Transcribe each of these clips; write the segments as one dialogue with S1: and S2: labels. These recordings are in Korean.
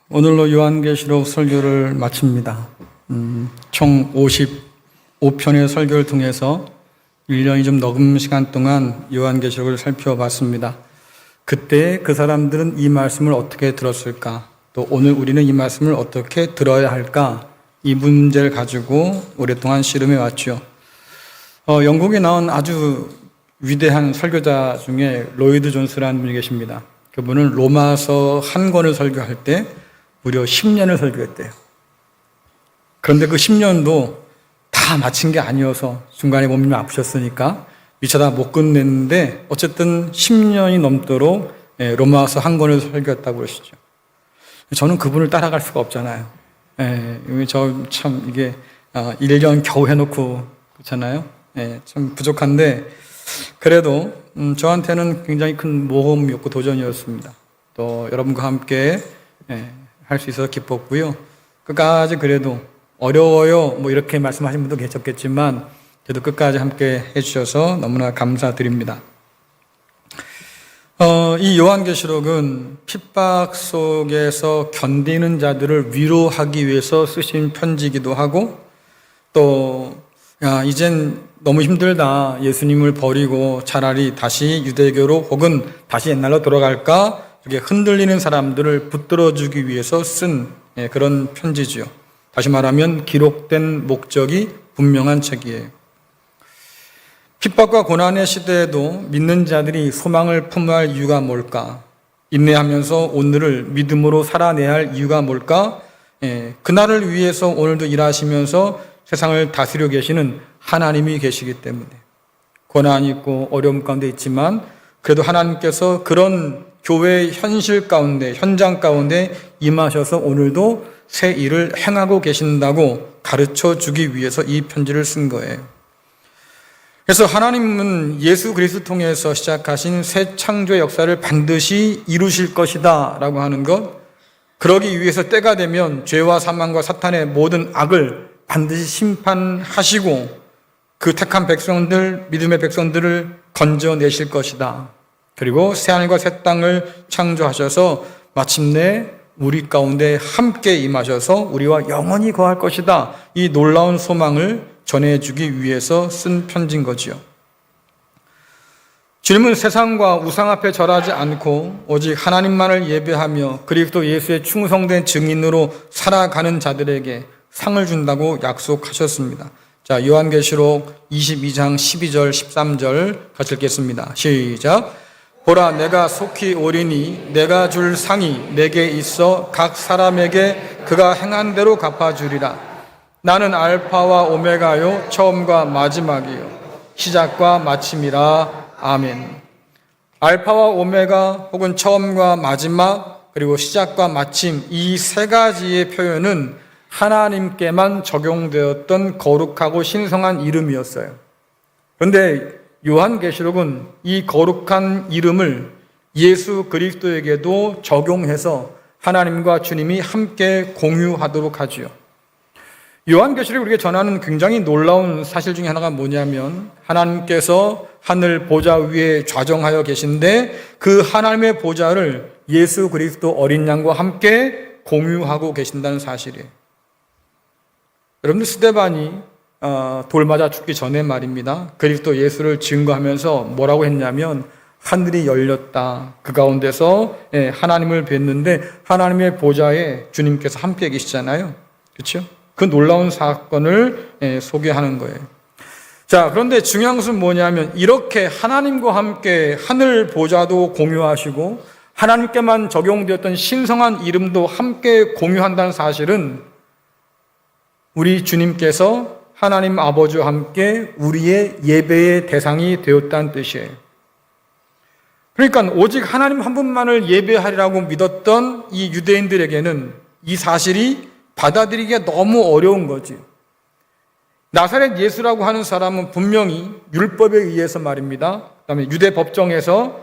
S1: 오늘로 요한계시록 설교를 마칩니다. 총 55편의 설교를 통해서 1년이 좀 넘은 시간 동안 요한계시록을 살펴봤습니다. 그때 그 사람들은 이 말씀을 어떻게 들었을까? 또 오늘 우리는 이 말씀을 어떻게 들어야 할까? 이 문제를 가지고 오랫동안 씨름해 왔죠. 영국에 나온 아주 위대한 설교자 중에 로이드 존스라는 분이 계십니다. 그분은 로마서 한 권을 설교할 때 무려 10년을 설교했대요. 그런데 그 10년도 다 마친 게 아니어서 중간에 몸이 아프셨으니까 미처 못 끝냈는데 어쨌든 10년이 넘도록 로마서 한 권을 설교했다고 그러시죠. 저는 그분을 따라갈 수가 없잖아요. 저 참 이게 1년 겨우 해놓고 그렇잖아요. 참 부족한데 그래도 저한테는 굉장히 큰 모험이었고 도전이었습니다. 또 여러분과 함께 할 수 있어서 기뻤고요. 끝까지 그래도 어려워요 뭐 이렇게 말씀하신 분도 계셨겠지만 그래도 끝까지 함께 해주셔서 너무나 감사드립니다. 이 요한계시록은 핍박 속에서 견디는 자들을 위로하기 위해서 쓰신 편지이기도 하고 또 이젠 너무 힘들다, 예수님을 버리고 차라리 다시 유대교로 혹은 다시 옛날로 돌아갈까 이렇게 흔들리는 사람들을 붙들어주기 위해서 쓴 그런 편지지요. 다시 말하면 기록된 목적이 분명한 책이에요. 핍박과 고난의 시대에도 믿는 자들이 소망을 품어야 할 이유가 뭘까? 인내하면서 오늘을 믿음으로 살아내야 할 이유가 뭘까? 그날을 위해서 오늘도 일하시면서 세상을 다스리고 계시는 하나님이 계시기 때문에 고난이 있고 어려움 가운데 있지만 그래도 하나님께서 그런 교회의 현실 가운데, 현장 가운데 임하셔서 오늘도 새 일을 행하고 계신다고 가르쳐 주기 위해서 이 편지를 쓴 거예요. 그래서 하나님은 예수 그리스도 통해서 시작하신 새 창조의 역사를 반드시 이루실 것이다 라고 하는 것, 그러기 위해서 때가 되면 죄와 사망과 사탄의 모든 악을 반드시 심판하시고 그 택한 백성들, 믿음의 백성들을 건져내실 것이다. 그리고 새하늘과 새 땅을 창조하셔서 마침내 우리 가운데 함께 임하셔서 우리와 영원히 거할 것이다. 이 놀라운 소망을 전해주기 위해서 쓴 편지인 거지요. 주님은 세상과 우상 앞에 절하지 않고 오직 하나님만을 예배하며 그리스도 예수의 충성된 증인으로 살아가는 자들에게 상을 준다고 약속하셨습니다. 자, 요한계시록 22장 12절 13절 같이 읽겠습니다. 시작. 보라, 내가 속히 오리니 내가 줄 상이 내게 있어 각 사람에게 그가 행한 대로 갚아주리라. 나는 알파와 오메가요 처음과 마지막이요 시작과 마침이라. 아멘. 알파와 오메가 혹은 처음과 마지막 그리고 시작과 마침, 이 세 가지의 표현은 하나님께만 적용되었던 거룩하고 신성한 이름이었어요. 그런데 요한계시록은 이 거룩한 이름을 예수 그리스도에게도 적용해서 하나님과 주님이 함께 공유하도록 하지요. 요한계시록이 우리에게 전하는 굉장히 놀라운 사실 중에 하나가 뭐냐면 하나님께서 하늘 보좌 위에 좌정하여 계신데 그 하나님의 보좌를 예수 그리스도 어린 양과 함께 공유하고 계신다는 사실이에요. 여러분들 스데반이 돌 맞아 죽기 전에 말입니다. 그리스도 예수를 증거하면서 뭐라고 했냐면 하늘이 열렸다. 그 가운데서 하나님을 뵀는데 하나님의 보좌에 주님께서 함께 계시잖아요. 그렇죠? 그 놀라운 사건을 소개하는 거예요. 자, 그런데 중요한 것은 뭐냐면 이렇게 하나님과 함께 하늘 보좌도 공유하시고 하나님께만 적용되었던 신성한 이름도 함께 공유한다는 사실은 우리 주님께서 하나님 아버지와 함께 우리의 예배의 대상이 되었다는 뜻이에요. 그러니까 오직 하나님 한 분만을 예배하리라고 믿었던 이 유대인들에게는 이 사실이 받아들이기가 너무 어려운 거지. 나사렛 예수라고 하는 사람은 분명히 율법에 의해서 말입니다. 그다음에 유대 법정에서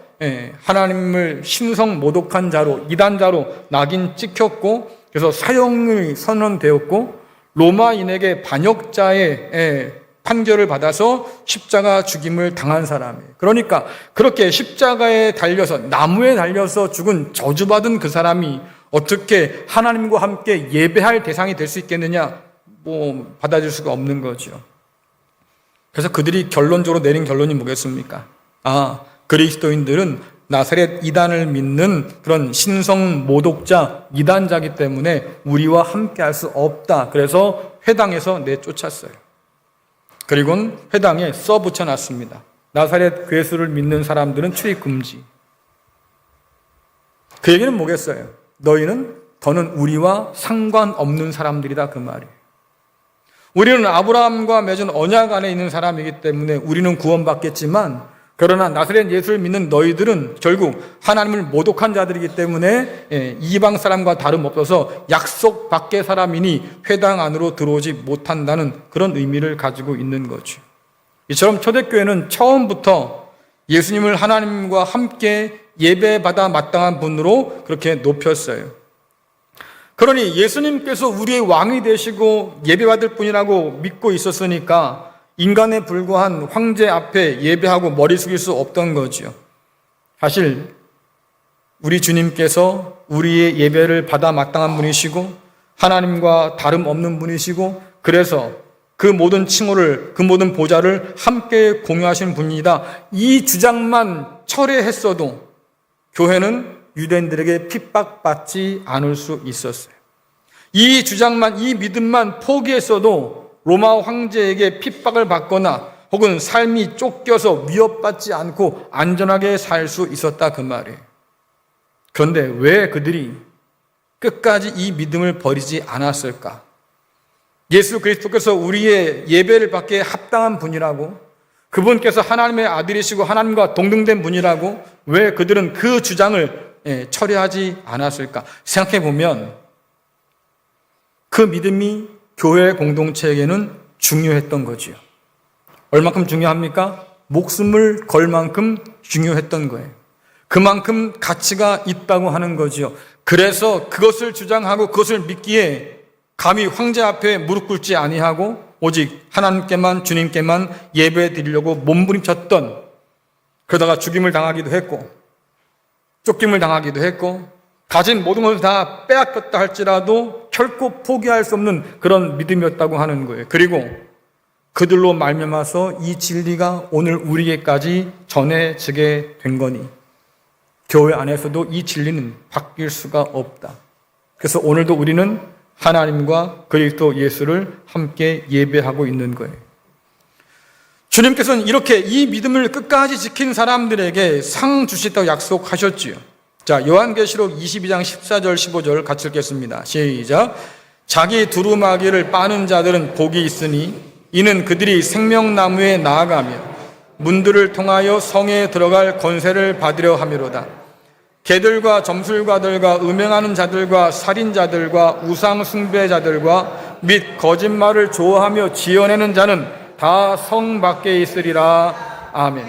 S1: 하나님을 신성 모독한 자로, 이단자로 낙인 찍혔고 그래서 사형이 선언되었고 로마인에게 반역자의 판결을 받아서 십자가 죽임을 당한 사람이에요. 그러니까 그렇게 십자가에 달려서 나무에 달려서 죽은 저주받은 그 사람이 어떻게 하나님과 함께 예배할 대상이 될 수 있겠느냐? 받아들일 수가 없는 거죠. 그래서 그들이 결론적으로 내린 결론이 뭐겠습니까? 그리스도인들은 나사렛 이단을 믿는 그런 신성 모독자 이단자이기 때문에 우리와 함께 할 수 없다. 그래서 회당에서 내쫓았어요. 그리고는 회당에 써붙여놨습니다. 나사렛 괴수를 믿는 사람들은 출입 금지. 그 얘기는 뭐겠어요? 너희는 더는 우리와 상관없는 사람들이다, 그 말이에요. 우리는 아브라함과 맺은 언약 안에 있는 사람이기 때문에 우리는 구원받겠지만, 그러나 나사렛 예수를 믿는 너희들은 결국 하나님을 모독한 자들이기 때문에 이방 사람과 다름없어서 약속 밖의 사람이니 회당 안으로 들어오지 못한다는 그런 의미를 가지고 있는 거죠. 이처럼 초대교회는 처음부터 예수님을 하나님과 함께 예배받아 마땅한 분으로 그렇게 높였어요. 그러니 예수님께서 우리의 왕이 되시고 예배받을 분이라고 믿고 있었으니까 인간에 불과한 황제 앞에 예배하고 머리 숙일 수 없던 거죠. 사실 우리 주님께서 우리의 예배를 받아 마땅한 분이시고 하나님과 다름없는 분이시고 그래서 그 모든 칭호를, 그 모든 보좌를 함께 공유하신 분이다. 이 주장만 철회했어도 교회는 유대인들에게 핍박받지 않을 수 있었어요. 이 주장만, 이 믿음만 포기했어도 로마 황제에게 핍박을 받거나 혹은 삶이 쫓겨서 위협받지 않고 안전하게 살 수 있었다, 그 말이에요. 그런데 왜 그들이 끝까지 이 믿음을 버리지 않았을까? 예수 그리스도께서 우리의 예배를 받기에 합당한 분이라고, 그분께서 하나님의 아들이시고 하나님과 동등된 분이라고 왜 그들은 그 주장을 철회하지 않았을까? 생각해 보면 그 믿음이 교회 공동체에게는 중요했던 거지요. 얼만큼 중요합니까? 목숨을 걸 만큼 중요했던 거예요. 그만큼 가치가 있다고 하는 거지요. 그래서 그것을 주장하고 그것을 믿기에 감히 황제 앞에 무릎 꿇지 아니하고 오직 하나님께만, 주님께만 예배 드리려고 몸부림쳤던, 그러다가 죽임을 당하기도 했고 쫓김을 당하기도 했고 가진 모든 것을 다 빼앗겼다 할지라도 결코 포기할 수 없는 그런 믿음이었다고 하는 거예요. 그리고 그들로 말미암아서 이 진리가 오늘 우리에게까지 전해지게 된 거니 교회 안에서도 이 진리는 바뀔 수가 없다. 그래서 오늘도 우리는 하나님과 그리스도 예수를 함께 예배하고 있는 거예요. 주님께서는 이렇게 이 믿음을 끝까지 지킨 사람들에게 상 주시다고 약속하셨지요. 자, 요한계시록 22장 14절 15절 같이 읽겠습니다. 시작. 자기 두루마기를 빠는 자들은 복이 있으니 이는 그들이 생명나무에 나아가며 문들을 통하여 성에 들어갈 권세를 받으려 함이로다. 개들과 점술가들과 음행하는 자들과 살인자들과 우상 숭배자들과 및 거짓말을 좋아하며 지어내는 자는 다 성 밖에 있으리라. 아멘.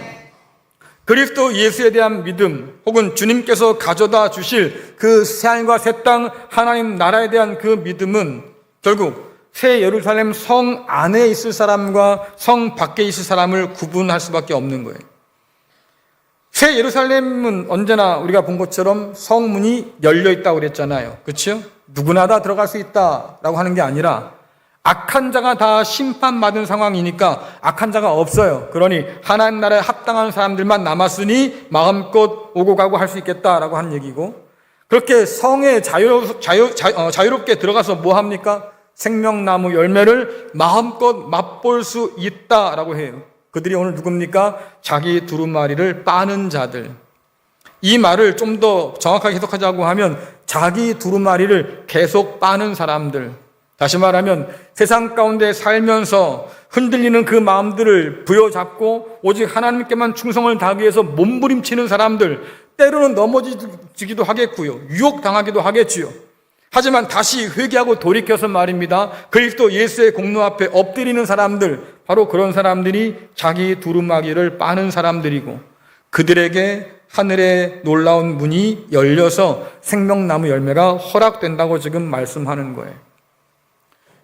S1: 그리스도 예수에 대한 믿음 혹은 주님께서 가져다 주실 그 새하늘과 새 땅 하나님 나라에 대한 그 믿음은 결국 새 예루살렘 성 안에 있을 사람과 성 밖에 있을 사람을 구분할 수밖에 없는 거예요. 새 예루살렘은 언제나 우리가 본 것처럼 성문이 열려 있다고 그랬잖아요. 그렇죠? 누구나 다 들어갈 수 있다라고 하는 게 아니라 악한 자가 다 심판받은 상황이니까 악한 자가 없어요. 그러니 하나님 나라에 합당한 사람들만 남았으니 마음껏 오고 가고 할 수 있겠다라고 하는 얘기고, 그렇게 성에 자유롭게 들어가서 뭐 합니까? 생명나무 열매를 마음껏 맛볼 수 있다라고 해요. 그들이 오늘 누굽니까? 자기 두루마리를 빠는 자들. 이 말을 좀 더 정확하게 해석하자고 하면 자기 두루마리를 계속 빠는 사람들, 다시 말하면 세상 가운데 살면서 흔들리는 그 마음들을 부여잡고 오직 하나님께만 충성을 다하기 위해서 몸부림치는 사람들, 때로는 넘어지기도 하겠고요, 유혹당하기도 하겠지요. 하지만 다시 회개하고 돌이켜서 말입니다, 그리스도 예수의 공로 앞에 엎드리는 사람들, 바로 그런 사람들이 자기 두루마기를 빠는 사람들이고, 그들에게 하늘의 놀라운 문이 열려서 생명나무 열매가 허락된다고 지금 말씀하는 거예요.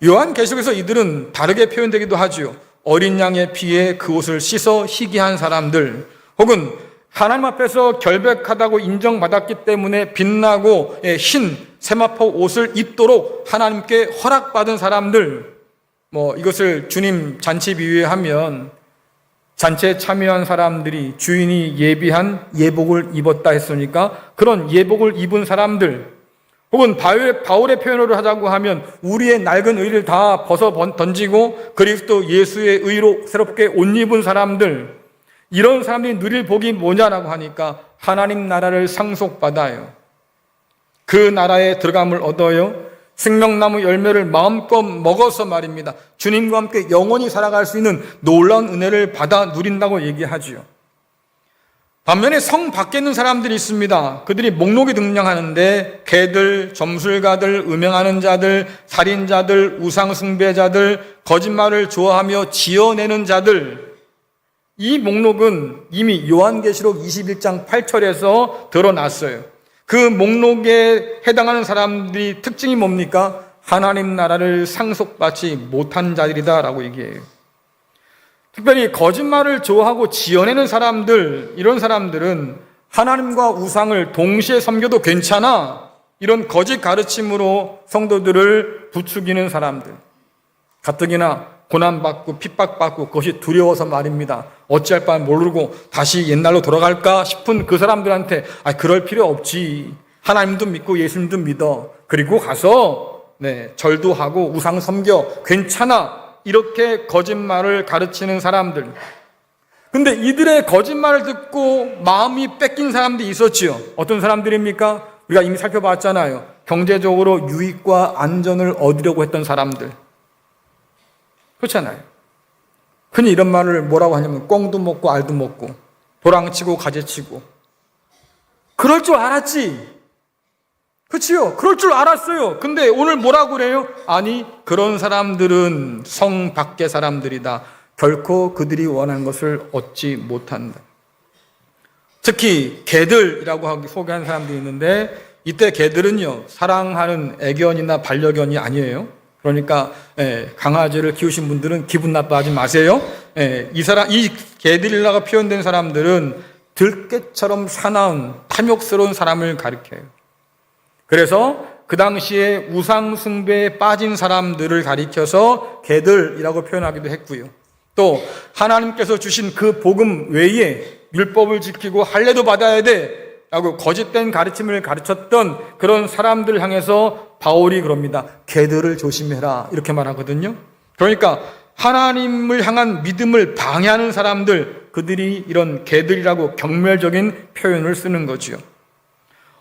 S1: 요한계시록에서 이들은 다르게 표현되기도 하지요. 어린 양의 피에 그 옷을 씻어 희귀한 사람들, 혹은 하나님 앞에서 결백하다고 인정받았기 때문에 빛나고 흰 세마포 옷을 입도록 하나님께 허락받은 사람들, 이것을 주님 잔치 비유하면 잔치에 참여한 사람들이 주인이 예비한 예복을 입었다 했으니까 그런 예복을 입은 사람들, 혹은 바울의 표현으로 하자고 하면 우리의 낡은 의를 다 벗어 던지고 그리스도 예수의 의로 새롭게 옷 입은 사람들, 이런 사람들이 누릴 복이 뭐냐라고 하니까 하나님 나라를 상속받아요. 그 나라에 들어감을 얻어요. 생명나무 열매를 마음껏 먹어서 말입니다. 주님과 함께 영원히 살아갈 수 있는 놀라운 은혜를 받아 누린다고 얘기하지요. 반면에 성 밖에 있는 사람들이 있습니다. 그들이 목록에 등장하는데 개들, 점술가들, 음행하는 자들, 살인자들, 우상숭배자들, 거짓말을 좋아하며 지어내는 자들, 이 목록은 이미 요한계시록 21장 8절에서 드러났어요. 그 목록에 해당하는 사람들이 특징이 뭡니까? 하나님 나라를 상속받지 못한 자들이다라고 얘기해요. 특별히 거짓말을 좋아하고 지어내는 사람들, 이런 사람들은 하나님과 우상을 동시에 섬겨도 괜찮아, 이런 거짓 가르침으로 성도들을 부추기는 사람들, 가뜩이나 고난받고 핍박받고 그것이 두려워서 말입니다. 어찌할 바 모르고 다시 옛날로 돌아갈까 싶은 그 사람들한테 그럴 필요 없지, 하나님도 믿고 예수님도 믿어, 그리고 가서 절도 하고 우상 섬겨, 괜찮아, 이렇게 거짓말을 가르치는 사람들. 근데 이들의 거짓말을 듣고 마음이 뺏긴 사람들이 있었지요. 어떤 사람들입니까? 우리가 이미 살펴봤잖아요. 경제적으로 유익과 안전을 얻으려고 했던 사람들. 그렇잖아요. 흔히 이런 말을 뭐라고 하냐면 꽁도 먹고 알도 먹고 도랑치고 가재치고. 그럴 줄 알았지. 그치요? 그럴 줄 알았어요. 근데 오늘 뭐라고 그래요? 아니, 그런 사람들은 성 밖의 사람들이다. 결코 그들이 원하는 것을 얻지 못한다. 특히 개들이라고 소개한 사람들이 있는데, 이때 개들은요, 사랑하는 애견이나 반려견이 아니에요. 그러니까 강아지를 키우신 분들은 기분 나빠하지 마세요. 이 개들이라고 표현된 사람들은 들깨처럼 사나운 탐욕스러운 사람을 가리켜요. 그래서 그 당시에 우상 숭배에 빠진 사람들을 가리켜서 개들이라고 표현하기도 했고요. 또 하나님께서 주신 그 복음 외에 율법을 지키고 할례도 받아야 돼 라고 거짓된 가르침을 가르쳤던 그런 사람들을 향해서 바울이 그럽니다. 개들을 조심해라, 이렇게 말하거든요. 그러니까 하나님을 향한 믿음을 방해하는 사람들, 그들이 이런 개들이라고 경멸적인 표현을 쓰는 거지요.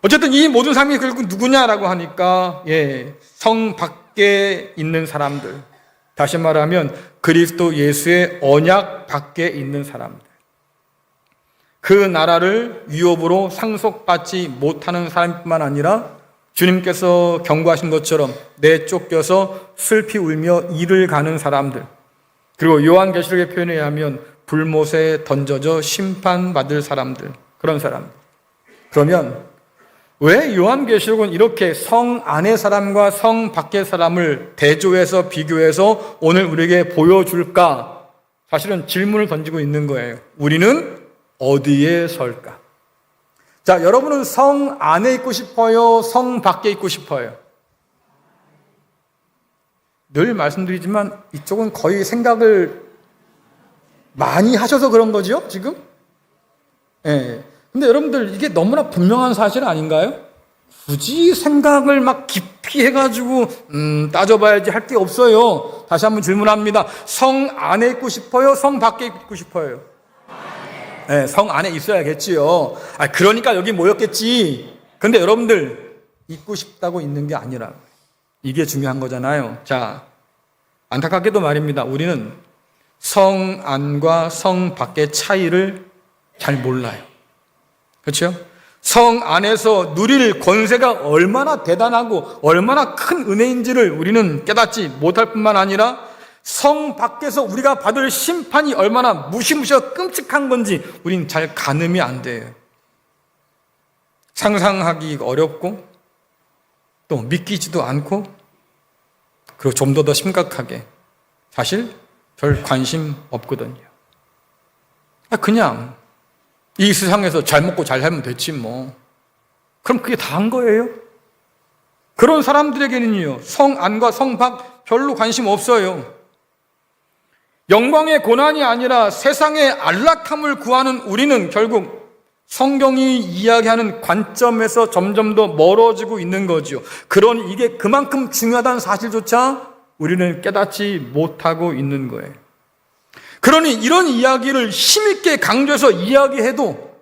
S1: 어쨌든 이 모든 사람이 결국 누구냐라고 하니까 성 밖에 있는 사람들, 다시 말하면 그리스도 예수의 언약 밖에 있는 사람들, 그 나라를 위협으로 상속받지 못하는 사람뿐만 아니라 주님께서 경고하신 것처럼 내쫓겨서 슬피 울며 이를 가는 사람들, 그리고 요한계시록의 표현에 의하면 불못에 던져져 심판받을 사람들, 그런 사람들. 그러면 왜 요한계시록은 이렇게 성 안의 사람과 성 밖의 사람을 대조해서 비교해서 오늘 우리에게 보여줄까? 사실은 질문을 던지고 있는 거예요. 우리는 어디에 설까? 자, 여러분은 성 안에 있고 싶어요? 성 밖에 있고 싶어요? 늘 말씀드리지만 이쪽은 거의 생각을 많이 하셔서 그런 거죠, 지금? 근데 여러분들 이게 너무나 분명한 사실 아닌가요? 굳이 생각을 막 깊이 해가지고 따져봐야지 할 게 없어요. 다시 한번 질문합니다. 성 안에 있고 싶어요? 성 밖에 있고 싶어요? 성 안에 있어야겠지요. 그러니까 여기 모였겠지. 근데 여러분들 있고 싶다고 있는 게 아니라 이게 중요한 거잖아요. 자, 안타깝게도 말입니다. 우리는 성 안과 성 밖의 차이를 잘 몰라요. 그렇죠? 성 안에서 누릴 권세가 얼마나 대단하고 얼마나 큰 은혜인지를 우리는 깨닫지 못할 뿐만 아니라 성 밖에서 우리가 받을 심판이 얼마나 무시무시하고 끔찍한 건지 우린 잘 가늠이 안 돼요. 상상하기 어렵고 또 믿기지도 않고, 그리고 좀 더 심각하게 사실 별 관심 없거든요. 그냥 이 세상에서 잘 먹고 잘 살면 됐지 뭐. 그럼 그게 다 한 거예요? 그런 사람들에게는요, 성안과 성박 별로 관심 없어요. 영광의 고난이 아니라 세상의 안락함을 구하는 우리는 결국 성경이 이야기하는 관점에서 점점 더 멀어지고 있는 거죠. 그러니 이게 그만큼 중요하다는 사실조차 우리는 깨닫지 못하고 있는 거예요. 그러니 이런 이야기를 힘있게 강조해서 이야기해도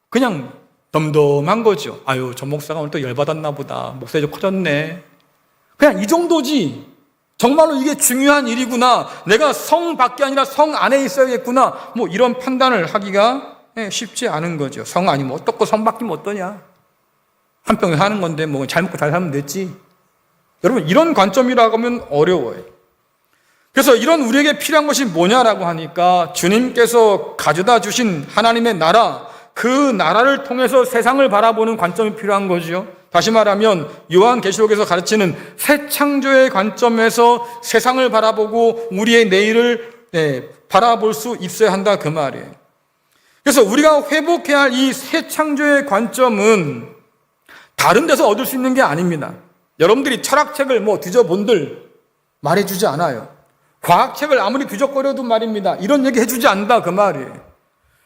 S1: 그냥 덤덤한 거죠. 아유, 저 목사가 오늘 또 열받았나 보다. 목사가 좀 커졌네. 그냥 이 정도지. 정말로 이게 중요한 일이구나. 내가 성 밖에 아니라 성 안에 있어야겠구나. 뭐 이런 판단을 하기가 쉽지 않은 거죠. 성 아니면 어떻고 성 밖이면 어떠냐. 한평생 사는 건데 뭐 잘 먹고 잘 살면 됐지. 여러분, 이런 관점이라고 하면 어려워요. 그래서 이런 우리에게 필요한 것이 뭐냐라고 하니까 주님께서 가져다 주신 하나님의 나라, 그 나라를 통해서 세상을 바라보는 관점이 필요한 거죠. 다시 말하면 요한계시록에서 가르치는 새 창조의 관점에서 세상을 바라보고 우리의 내일을 바라볼 수 있어야 한다, 그 말이에요. 그래서 우리가 회복해야 할 이 새 창조의 관점은 다른 데서 얻을 수 있는 게 아닙니다. 여러분들이 철학책을 뭐 뒤져본들 말해주지 않아요. 과학책을 아무리 뒤적거려도 말입니다. 이런 얘기 해주지 않는다, 그 말이에요.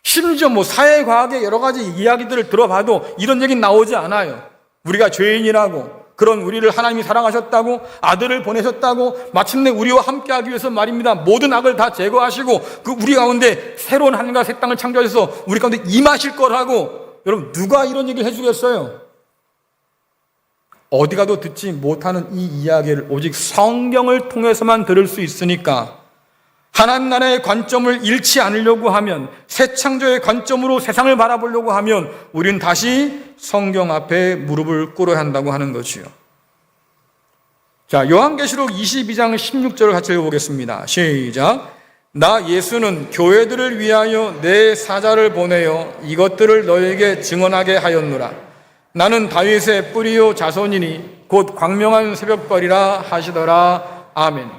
S1: 심지어 뭐 사회과학의 여러 가지 이야기들을 들어봐도 이런 얘기는 나오지 않아요. 우리가 죄인이라고, 그런 우리를 하나님이 사랑하셨다고, 아들을 보내셨다고, 마침내 우리와 함께하기 위해서 말입니다. 모든 악을 다 제거하시고 그 우리 가운데 새로운 하늘과 새 땅을 창조하셔서 우리 가운데 임하실 거라고. 여러분, 누가 이런 얘기를 해주겠어요? 어디 가도 듣지 못하는 이 이야기를 오직 성경을 통해서만 들을 수 있으니까 하나님 나라의 관점을 잃지 않으려고 하면, 새 창조의 관점으로 세상을 바라보려고 하면 우리는 다시 성경 앞에 무릎을 꿇어야 한다고 하는 것이요. 자, 요한계시록 22장 16절을 같이 읽어보겠습니다. 시작. 나 예수는 교회들을 위하여 내 사자를 보내어 이것들을 너에게 증언하게 하였노라. 나는 다윗의 뿌리요 자손이니 곧 광명한 새벽벌이라 하시더라. 아멘.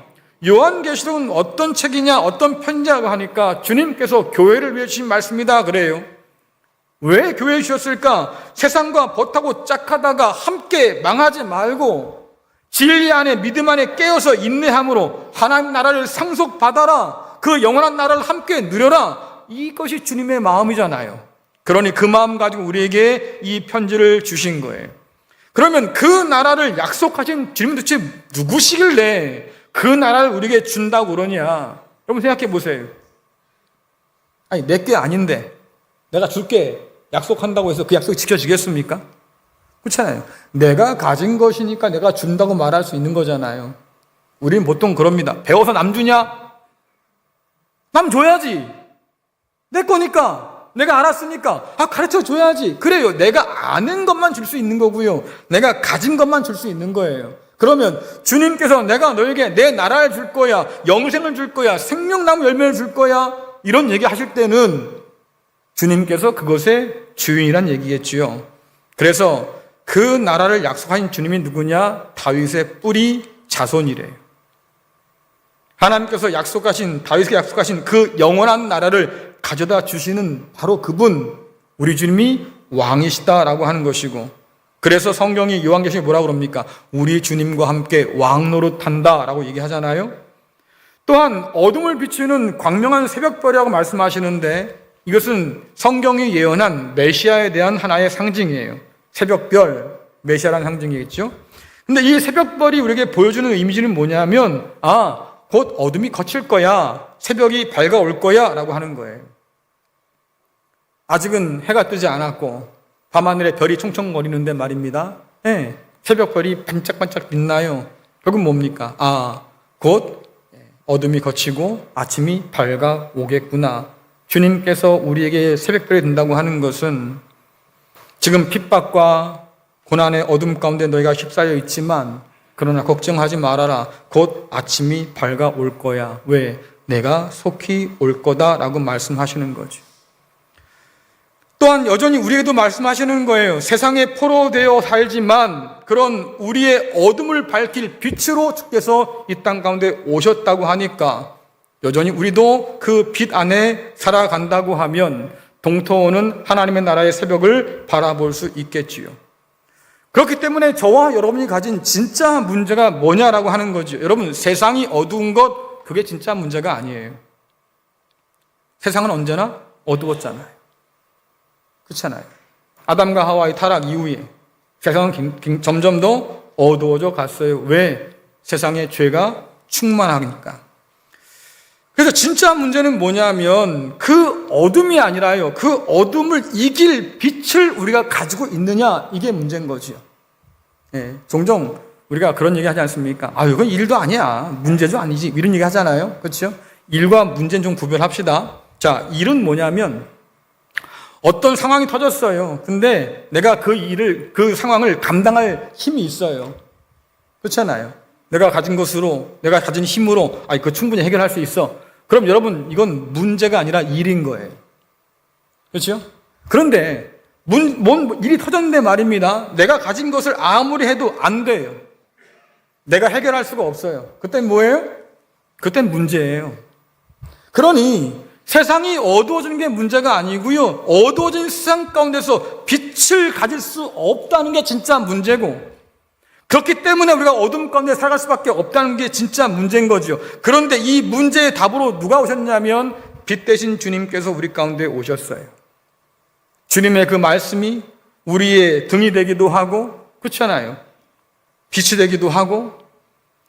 S1: 요한계시록은 어떤 책이냐, 어떤 편지라고 하니까 주님께서 교회를 위해 주신 말씀이다 그래요. 왜 교회에 주셨을까? 세상과 벗하고 짝하다가 함께 망하지 말고 진리 안에, 믿음 안에 깨어서 인내함으로 하나님 나라를 상속받아라. 그 영원한 나라를 함께 누려라. 이것이 주님의 마음이잖아요. 그러니 그 마음 가지고 우리에게 이 편지를 주신 거예요. 그러면 그 나라를 약속하신 주님은 도대체 누구시길래 그 나라를 우리에게 준다고 그러냐? 여러분 생각해 보세요. 아니, 내게 아닌데 내가 줄게 약속한다고 해서 그 약속이 지켜지겠습니까? 그렇잖아요. 내가 가진 것이니까 내가 준다고 말할 수 있는 거잖아요. 우리는 보통 그럽니다. 배워서 남 주냐? 남 줘야지. 내 거니까, 내가 알았으니까 가르쳐 줘야지. 그래요. 내가 아는 것만 줄 수 있는 거고요, 내가 가진 것만 줄 수 있는 거예요. 그러면 주님께서 내가 너에게 내 나라를 줄 거야, 영생을 줄 거야, 생명나무 열매를 줄 거야, 이런 얘기 하실 때는 주님께서 그것의 주인이란 얘기겠지요. 그래서 그 나라를 약속하신 주님이 누구냐? 다윗의 뿌리 자손이래요. 하나님께서 약속하신, 다윗에게 약속하신 그 영원한 나라를 가져다 주시는 바로 그분, 우리 주님이 왕이시다라고 하는 것이고, 그래서 성경이 요한계시록에 뭐라고 그럽니까? 우리 주님과 함께 왕노릇한다라고 얘기하잖아요. 또한 어둠을 비추는 광명한 새벽별이라고 말씀하시는데, 이것은 성경이 예언한 메시아에 대한 하나의 상징이에요. 새벽별, 메시아라는 상징이겠죠. 근데 이 새벽별이 우리에게 보여주는 이미지는 뭐냐면, 곧 어둠이 거칠 거야, 새벽이 밝아올 거야 라고 하는 거예요. 아직은 해가 뜨지 않았고 밤하늘에 별이 총총거리는데 말입니다. 새벽별이 반짝반짝 빛나요. 결국 뭡니까? 곧 어둠이 거치고 아침이 밝아오겠구나. 주님께서 우리에게 새벽별이 된다고 하는 것은 지금 핍박과 고난의 어둠 가운데 너희가 휩싸여 있지만 그러나 걱정하지 말아라. 곧 아침이 밝아올 거야. 왜? 내가 속히 올 거다라고 말씀하시는 거죠. 또한 여전히 우리에게도 말씀하시는 거예요. 세상에 포로되어 살지만 그런 우리의 어둠을 밝힐 빛으로 주께서 이 땅 가운데 오셨다고 하니까 여전히 우리도 그 빛 안에 살아간다고 하면 동토오는 하나님의 나라의 새벽을 바라볼 수 있겠지요. 그렇기 때문에 저와 여러분이 가진 진짜 문제가 뭐냐라고 하는 거죠. 여러분, 세상이 어두운 것, 그게 진짜 문제가 아니에요. 세상은 언제나 어두웠잖아요. 그렇잖아요. 아담과 하와의 타락 이후에 세상은 점점 더 어두워져 갔어요. 왜? 세상에 죄가 충만하니까. 그래서 진짜 문제는 뭐냐면 그 어둠이 아니라요, 그 어둠을 이길 빛을 우리가 가지고 있느냐, 이게 문제인 거죠. 예, 종종 우리가 그런 얘기 하지 않습니까? 이건 일도 아니야, 문제도 아니지, 이런 얘기 하잖아요. 그렇죠? 일과 문제는 좀 구별합시다. 자, 일은 뭐냐면 어떤 상황이 터졌어요. 근데 내가 그 상황을 감당할 힘이 있어요. 그렇잖아요. 내가 가진 것으로, 내가 가진 힘으로, 그거 충분히 해결할 수 있어. 그럼 여러분, 이건 문제가 아니라 일인 거예요. 그렇죠? 그런데 일이 터졌는데 말입니다. 내가 가진 것을 아무리 해도 안 돼요. 내가 해결할 수가 없어요. 그땐 뭐예요? 그땐 문제예요. 그러니 세상이 어두워지는 게 문제가 아니고요, 어두워진 세상 가운데서 빛을 가질 수 없다는 게 진짜 문제고, 그렇기 때문에 우리가 어둠 가운데 살아갈 수밖에 없다는 게 진짜 문제인 거죠. 그런데 이 문제의 답으로 누가 오셨냐면 빛 대신 주님께서 우리 가운데 오셨어요. 주님의 그 말씀이 우리의 등이 되기도 하고, 그렇잖아요. 빛이 되기도 하고.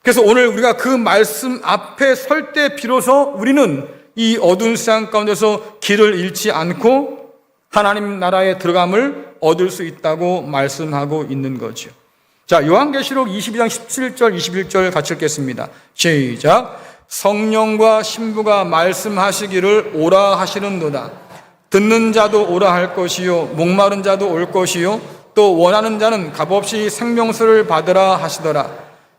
S1: 그래서 오늘 우리가 그 말씀 앞에 설 때 비로소 우리는 이 어두운 세상 가운데서 길을 잃지 않고 하나님 나라에 들어감을 얻을 수 있다고 말씀하고 있는 거죠. 자, 요한계시록 22장 17절 21절 같이 읽겠습니다. 시작. 성령과 신부가 말씀하시기를 오라 하시는도다. 듣는 자도 오라 할 것이요, 목마른 자도 올 것이요, 또 원하는 자는 값없이 생명수를 받으라 하시더라.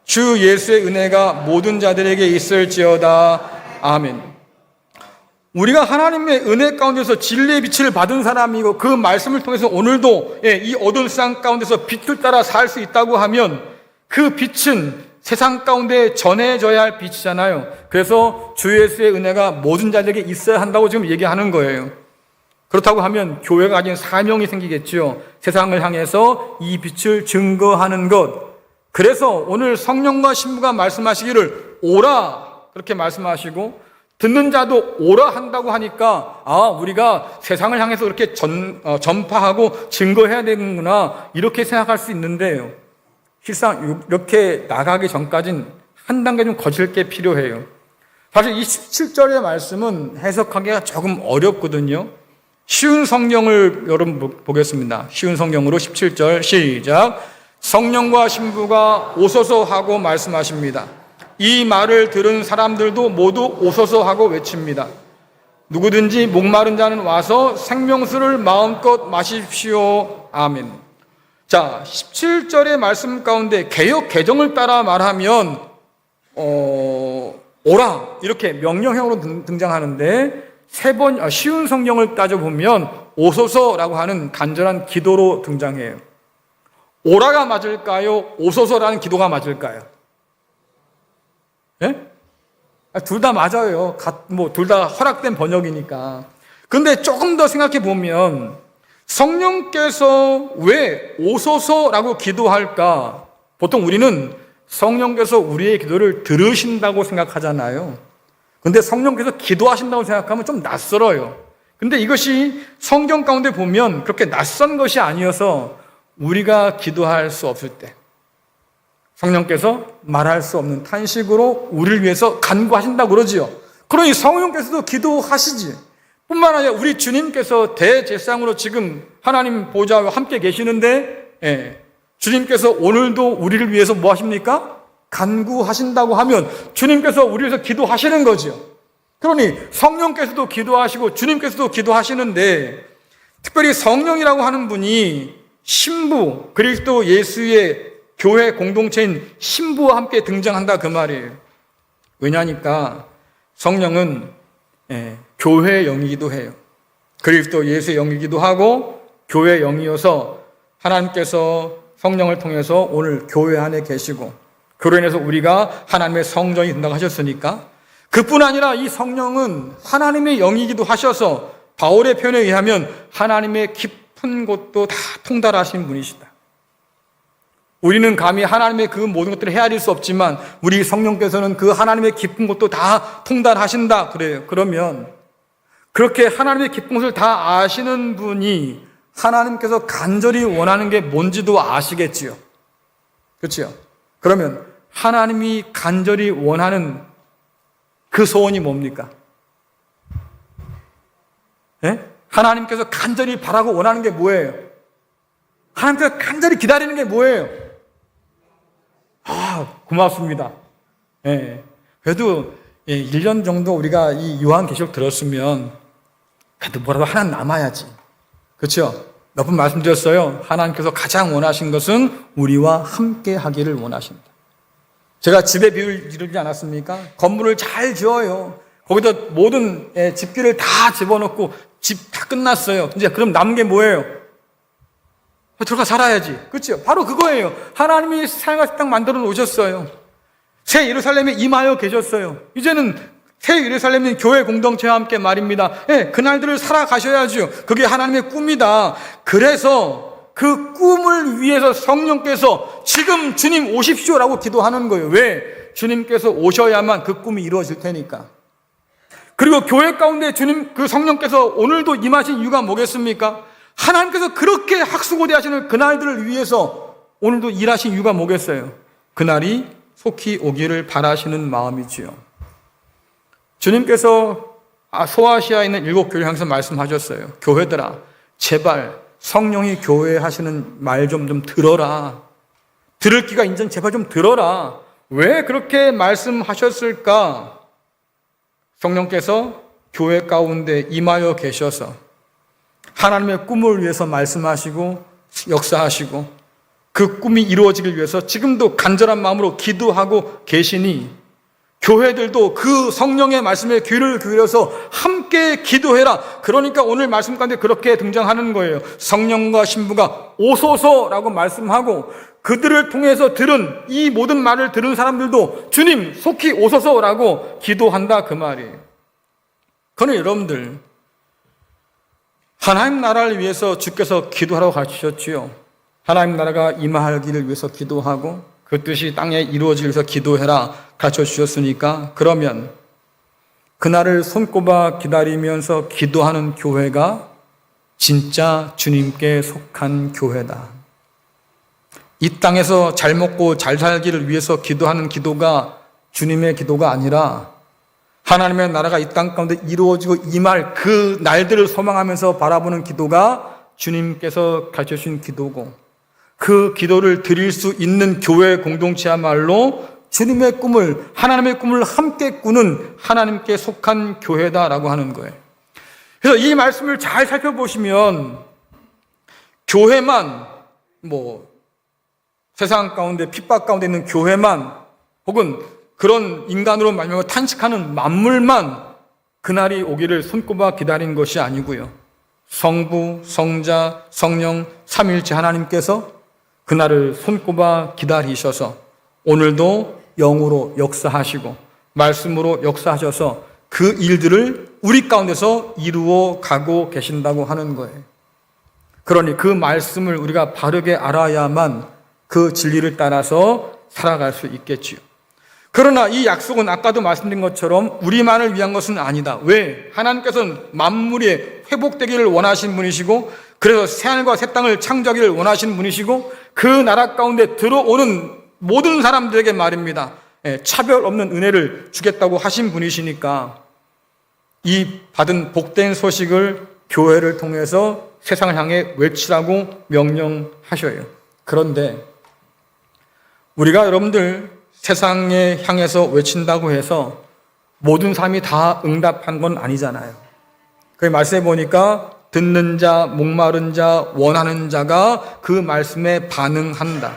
S1: 주 예수의 은혜가 모든 자들에게 있을지어다. 아멘. 우리가 하나님의 은혜 가운데서 진리의 빛을 받은 사람이고 그 말씀을 통해서 오늘도 이 어두운 세상 가운데서 빛을 따라 살 수 있다고 하면 그 빛은 세상 가운데 전해져야 할 빛이잖아요. 그래서 주 예수의 은혜가 모든 자들에게 있어야 한다고 지금 얘기하는 거예요. 그렇다고 하면 교회가 가진 사명이 생기겠죠. 세상을 향해서 이 빛을 증거하는 것. 그래서 오늘 성령과 신부가 말씀하시기를 오라, 그렇게 말씀하시고 듣는 자도 오라 한다고 하니까 우리가 세상을 향해서 그렇게 전파하고 증거해야 되는구나, 이렇게 생각할 수 있는데요, 실상 이렇게 나가기 전까지는 한 단계 좀 거칠 게 필요해요. 사실 이 17절의 말씀은 해석하기가 조금 어렵거든요. 쉬운 성경을 여러분 보겠습니다. 쉬운 성경으로 17절 시작. 성령과 신부가 오소서 하고 말씀하십니다. 이 말을 들은 사람들도 모두 오소서 하고 외칩니다. 누구든지 목마른 자는 와서 생명수를 마음껏 마십시오. 아멘. 자, 17절의 말씀 가운데 개역 개정을 따라 말하면 오라, 이렇게 명령형으로 등장하는데 쉬운 성경을 따져보면 오소서라고 하는 간절한 기도로 등장해요. 오라가 맞을까요? 오소서라는 기도가 맞을까요? 예? 둘 다 맞아요. 둘 다 허락된 번역이니까. 근데 조금 더 생각해 보면 성령께서 왜 오소서라고 기도할까? 보통 우리는 성령께서 우리의 기도를 들으신다고 생각하잖아요. 근데 성령께서 기도하신다고 생각하면 좀 낯설어요. 근데 이것이 성경 가운데 보면 그렇게 낯선 것이 아니어서 우리가 기도할 수 없을 때 성령께서 말할 수 없는 탄식으로 우리를 위해서 간구하신다고 그러지요. 그러니 성령께서도 기도하시지. 뿐만 아니라 우리 주님께서 대제사장으로 지금 하나님 보좌와 함께 계시는데 주님께서 오늘도 우리를 위해서 뭐 하십니까? 간구하신다고 하면 주님께서 우리를 위해서 기도하시는 거죠. 그러니 성령께서도 기도하시고 주님께서도 기도하시는데, 특별히 성령이라고 하는 분이 신부, 그리스도 예수의 교회 공동체인 신부와 함께 등장한다, 그 말이에요. 왜냐니까 성령은 교회의 영이기도 해요. 그리스도 예수의 영이기도 하고 교회의 영이어서 하나님께서 성령을 통해서 오늘 교회 안에 계시고, 그로 인해서 우리가 하나님의 성전이 된다고 하셨으니까, 그뿐 아니라 이 성령은 하나님의 영이기도 하셔서 바울의 표현에 의하면 하나님의 깊은 곳도 다 통달하신 분이시다. 우리는 감히 하나님의 그 모든 것들을 헤아릴 수 없지만 우리 성령께서는 그 하나님의 깊은 것도 다 통달하신다 그래요. 그러면 그렇게 하나님의 깊은 것을 다 아시는 분이 하나님께서 간절히 원하는 게 뭔지도 아시겠지요. 그렇죠? 그러면 하나님이 간절히 원하는 그 소원이 뭡니까? 예? 하나님께서 간절히 바라고 원하는 게 뭐예요? 하나님께서 간절히 기다리는 게 뭐예요? 고맙습니다. 예. 그래도 1년 정도 우리가 이 요한계시록 들었으면 그래도 뭐라도 하나 남아야지. 그렇죠? 몇 번 말씀드렸어요. 하나님께서 가장 원하신 것은 우리와 함께 하기를 원하십니다. 제가 집에 비유를 이루지 않았습니까? 건물을 잘 지어요. 거기다 모든 집기를 다 집어넣고 집 다 끝났어요. 이제 그럼 남은 게 뭐예요? 들어가 살아야지. 그렇죠? 바로 그거예요. 하나님이 세상과 땅 만들어 놓으셨어요. 새 예루살렘에 임하여 계셨어요. 이제는 새 예루살렘은 교회 공동체와 함께 말입니다. 그날들을 살아가셔야죠. 그게 하나님의 꿈이다. 그래서 그 꿈을 위해서 성령께서 지금 주님 오십시오라고 기도하는 거예요. 왜? 주님께서 오셔야만 그 꿈이 이루어질 테니까. 그리고 교회 가운데 주님 그 성령께서 오늘도 임하신 이유가 뭐겠습니까? 하나님께서 그렇게 학수고대하시는 그날들을 위해서 오늘도 일하신 이유가 뭐겠어요? 그날이 속히 오기를 바라시는 마음이지요. 주님께서 소아시아에 있는 7교회를 향해서 말씀하셨어요. 교회들아, 제발 성령이 교회에 하시는 말 좀 들어라. 들을 기가 인전 제발 좀 들어라. 왜 그렇게 말씀하셨을까? 성령께서 교회 가운데 임하여 계셔서 하나님의 꿈을 위해서 말씀하시고 역사하시고 그 꿈이 이루어지길 위해서 지금도 간절한 마음으로 기도하고 계시니 교회들도 그 성령의 말씀에 귀를 기울여서 함께 기도해라. 그러니까 오늘 말씀 가운데 그렇게 등장하는 거예요. 성령과 신부가 오소서라고 말씀하고 그들을 통해서 들은 이 모든 말을 들은 사람들도 주님 속히 오소서라고 기도한다 그 말이에요. 그러나 여러분들 하나님 나라를 위해서 주께서 기도하라고 가르치셨지요. 하나님 나라가 임하기를 위해서 기도하고 그 뜻이 땅에 이루어지기 위해서 기도해라 가르쳐 주셨으니까 그러면 그날을 손꼽아 기다리면서 기도하는 교회가 진짜 주님께 속한 교회다. 이 땅에서 잘 먹고 잘 살기를 위해서 기도하는 기도가 주님의 기도가 아니라 하나님의 나라가 이 땅 가운데 이루어지고 임할 그 날들을 소망하면서 바라보는 기도가 주님께서 가르쳐 주신 기도고 그 기도를 드릴 수 있는 교회 공동체야말로 주님의 꿈을, 하나님의 꿈을 함께 꾸는 하나님께 속한 교회다라고 하는 거예요. 그래서 이 말씀을 잘 살펴보시면 교회만 세상 가운데 핍박 가운데 있는 교회만 혹은 그런 인간으로 말미암아 탄식하는 만물만 그날이 오기를 손꼽아 기다린 것이 아니고요. 성부, 성자, 성령, 삼위일체 하나님께서 그날을 손꼽아 기다리셔서 오늘도 영으로 역사하시고 말씀으로 역사하셔서 그 일들을 우리 가운데서 이루어 가고 계신다고 하는 거예요. 그러니 그 말씀을 우리가 바르게 알아야만 그 진리를 따라서 살아갈 수 있겠지요. 그러나 이 약속은 아까도 말씀드린 것처럼 우리만을 위한 것은 아니다. 왜? 하나님께서는 만물이 회복되기를 원하신 분이시고 그래서 새하늘과 새 땅을 창조하기를 원하시는 분이시고 그 나라 가운데 들어오는 모든 사람들에게 말입니다. 차별 없는 은혜를 주겠다고 하신 분이시니까 이 받은 복된 소식을 교회를 통해서 세상을 향해 외치라고 명령하셔요. 그런데 우리가 여러분들 세상에 향해서 외친다고 해서 모든 사람이 다 응답한 건 아니잖아요. 그 말씀해 보니까 듣는 자, 목마른 자, 원하는 자가 그 말씀에 반응한다.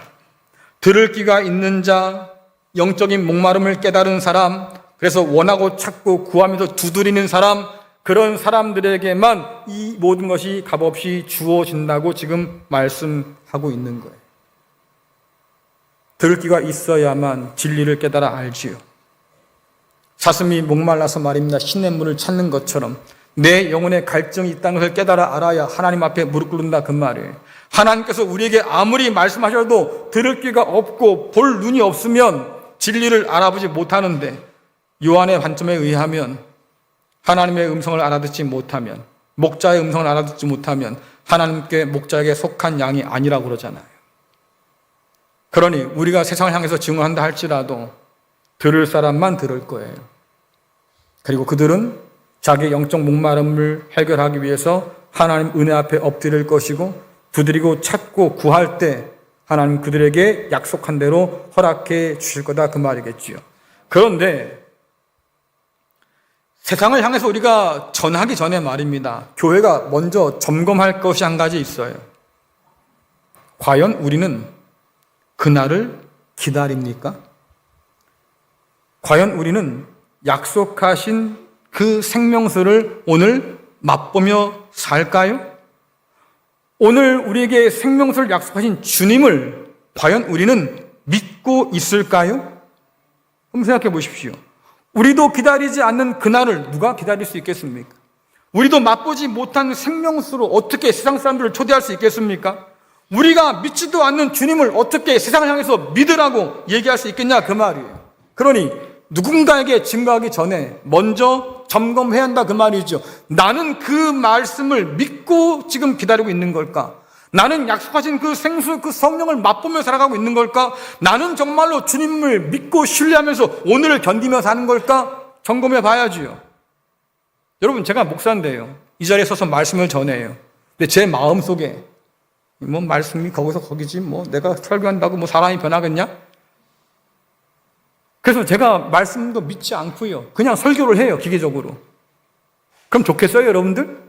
S1: 들을 귀가 있는 자, 영적인 목마름을 깨달은 사람, 그래서 원하고 찾고 구하면서 두드리는 사람, 그런 사람들에게만 이 모든 것이 값없이 주어진다고 지금 말씀하고 있는 거예요. 들을 귀가 있어야만 진리를 깨달아 알지요. 사슴이 목말라서 말입니다. 시냇물을 찾는 것처럼 내 영혼의 갈증이 있다는 것을 깨달아 알아야 하나님 앞에 무릎 꿇는다 그 말이에요. 하나님께서 우리에게 아무리 말씀하셔도 들을 귀가 없고 볼 눈이 없으면 진리를 알아보지 못하는데, 요한의 관점에 의하면 하나님의 음성을 알아듣지 못하면, 목자의 음성을 알아듣지 못하면 하나님께 목자에게 속한 양이 아니라고 그러잖아요. 그러니 우리가 세상을 향해서 증언한다 할지라도 들을 사람만 들을 거예요. 그리고 그들은 자기의 영적 목마름을 해결하기 위해서 하나님 은혜 앞에 엎드릴 것이고, 두드리고 찾고 구할 때 하나님 그들에게 약속한 대로 허락해 주실 거다, 그 말이겠지요. 그런데 세상을 향해서 우리가 전하기 전에 말입니다, 교회가 먼저 점검할 것이 한 가지 있어요. 과연 우리는 그날을 기다립니까? 과연 우리는 약속하신 그 생명수를 오늘 맛보며 살까요? 오늘 우리에게 생명수를 약속하신 주님을 과연 우리는 믿고 있을까요? 한번 생각해 보십시오. 우리도 기다리지 않는 그날을 누가 기다릴 수 있겠습니까? 우리도 맛보지 못한 생명수로 어떻게 세상 사람들을 초대할 수 있겠습니까? 우리가 믿지도 않는 주님을 어떻게 세상을 향해서 믿으라고 얘기할 수 있겠냐, 그 말이에요. 그러니 누군가에게 증거하기 전에 먼저 점검해야 한다, 그 말이죠. 나는 그 말씀을 믿고 지금 기다리고 있는 걸까? 나는 약속하신 그 생수, 그 성령을 맛보며 살아가고 있는 걸까? 나는 정말로 주님을 믿고 신뢰하면서 오늘을 견디며 사는 걸까? 점검해 봐야지요. 여러분, 제가 목사인데요, 이 자리에 서서 말씀을 전해요. 근데 제 마음속에 뭐 말씀이 거기서 거기지, 뭐 내가 설교한다고 뭐 사람이 변하겠냐? 그래서 제가 말씀도 믿지 않고요, 그냥 설교를 해요, 기계적으로. 그럼 좋겠어요, 여러분들?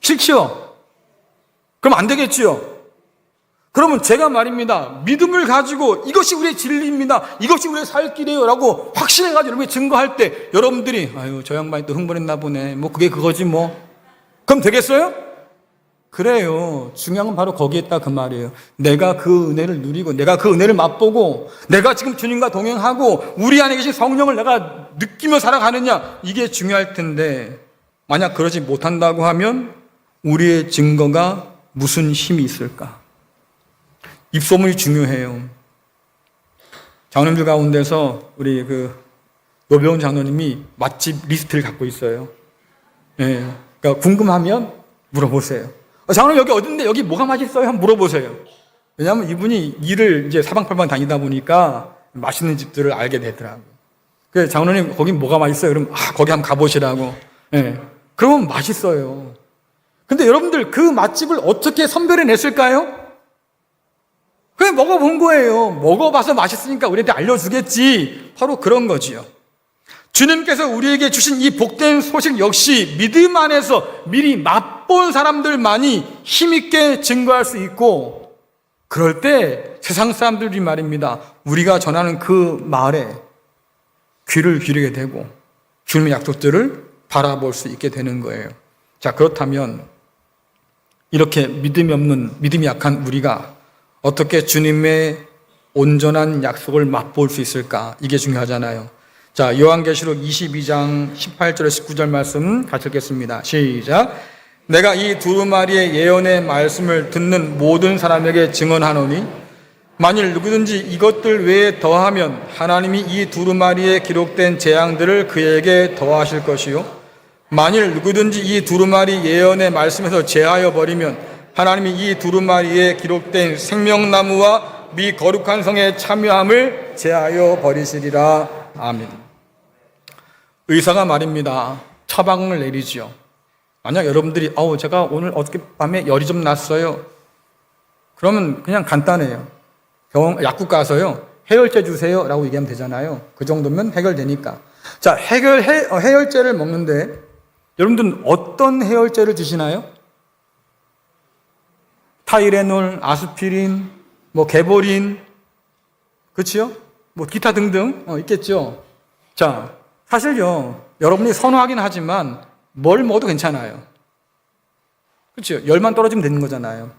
S1: 싫지요? 그럼 안 되겠지요? 그러면 제가 말입니다, 믿음을 가지고 이것이 우리의 진리입니다, 이것이 우리의 살 길이에요 라고 확신해가지고 여러분이 증거할 때 여러분들이 아유, 저 양반이 또 흥분했나 보네, 뭐 그게 그거지 뭐, 그럼 되겠어요? 그래요. 중요한 건 바로 거기에 있다, 그 말이에요. 내가 그 은혜를 누리고 내가 그 은혜를 맛보고 내가 지금 주님과 동행하고 우리 안에 계신 성령을 내가 느끼며 살아가느냐, 이게 중요할 텐데, 만약 그러지 못한다고 하면 우리의 증거가 무슨 힘이 있을까? 입소문이 중요해요. 장로님들 가운데서 우리 노병훈 장로님이 맛집 리스트를 갖고 있어요. 예. 그러니까 궁금하면 물어보세요. 장로님 여기 어딘데 여기 뭐가 맛있어요? 한번 물어보세요. 왜냐하면 이분이 일을 이제 사방팔방 다니다 보니까 맛있는 집들을 알게 되더라고요. 그래서 장로님 거기 뭐가 맛있어요? 그럼 거기 한번 가보시라고. 예. 그러면 맛있어요. 근데 여러분들 그 맛집을 어떻게 선별해냈을까요? 그냥 먹어본 거예요. 먹어봐서 맛있으니까 우리한테 알려주겠지. 바로 그런 거지요. 주님께서 우리에게 주신 이 복된 소식 역시 믿음 안에서 미리 맛본 사람들만이 힘있게 증거할 수 있고, 그럴 때 세상 사람들이 말입니다, 우리가 전하는 그 말에 귀를 기울이게 되고 주님의 약속들을 바라볼 수 있게 되는 거예요. 자, 그렇다면 이렇게 믿음이 약한 우리가 어떻게 주님의 온전한 약속을 맛볼 수 있을까? 이게 중요하잖아요. 자, 요한계시록 22장 18절에 19절 말씀 같이 읽겠습니다. 시작. 내가 이 두루마리의 예언의 말씀을 듣는 모든 사람에게 증언하노니, 만일 누구든지 이것들 외에 더하면 하나님이 이 두루마리에 기록된 재앙들을 그에게 더하실 것이요, 만일 누구든지 이 두루마리 예언의 말씀에서 제하여 버리면 하나님이 이 두루마리에 기록된 생명나무와 미 거룩한 성의 참여함을 제하여 버리시리라. 아멘. 의사가 말입니다, 처방을 내리지요. 만약 여러분들이 제가 오늘 어저께 밤에 열이 좀 났어요, 그러면 그냥 간단해요. 약국 가서요, 해열제 주세요 라고 얘기하면 되잖아요. 그 정도면 해결되니까. 자, 해열제를 먹는데 여러분들은 어떤 해열제를 드시나요? 타이레놀, 아스피린, 게보린, 그렇죠? 기타 등등 있겠죠. 자, 사실요, 여러분이 선호하긴 하지만 뭘 먹어도 괜찮아요. 그렇죠? 열만 떨어지면 되는 거잖아요.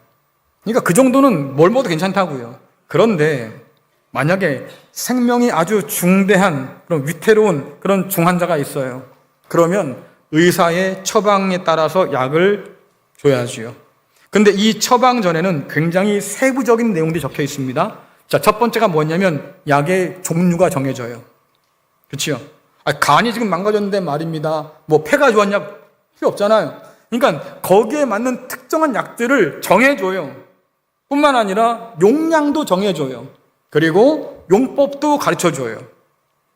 S1: 그러니까 그 정도는 뭘 먹어도 괜찮다고요. 그런데 만약에 생명이 아주 중대한 그런 위태로운 그런 중환자가 있어요. 그러면 의사의 처방에 따라서 약을 줘야지요. 근데 이 처방전에는 굉장히 세부적인 내용들이 적혀 있습니다. 자, 첫 번째가 뭐냐면 약의 종류가 정해져요. 그렇죠? 간이 지금 망가졌는데 말입니다. 뭐 폐가 좋았냐? 필요 없잖아요. 그러니까 거기에 맞는 특정한 약들을 정해줘요. 뿐만 아니라 용량도 정해줘요. 그리고 용법도 가르쳐줘요.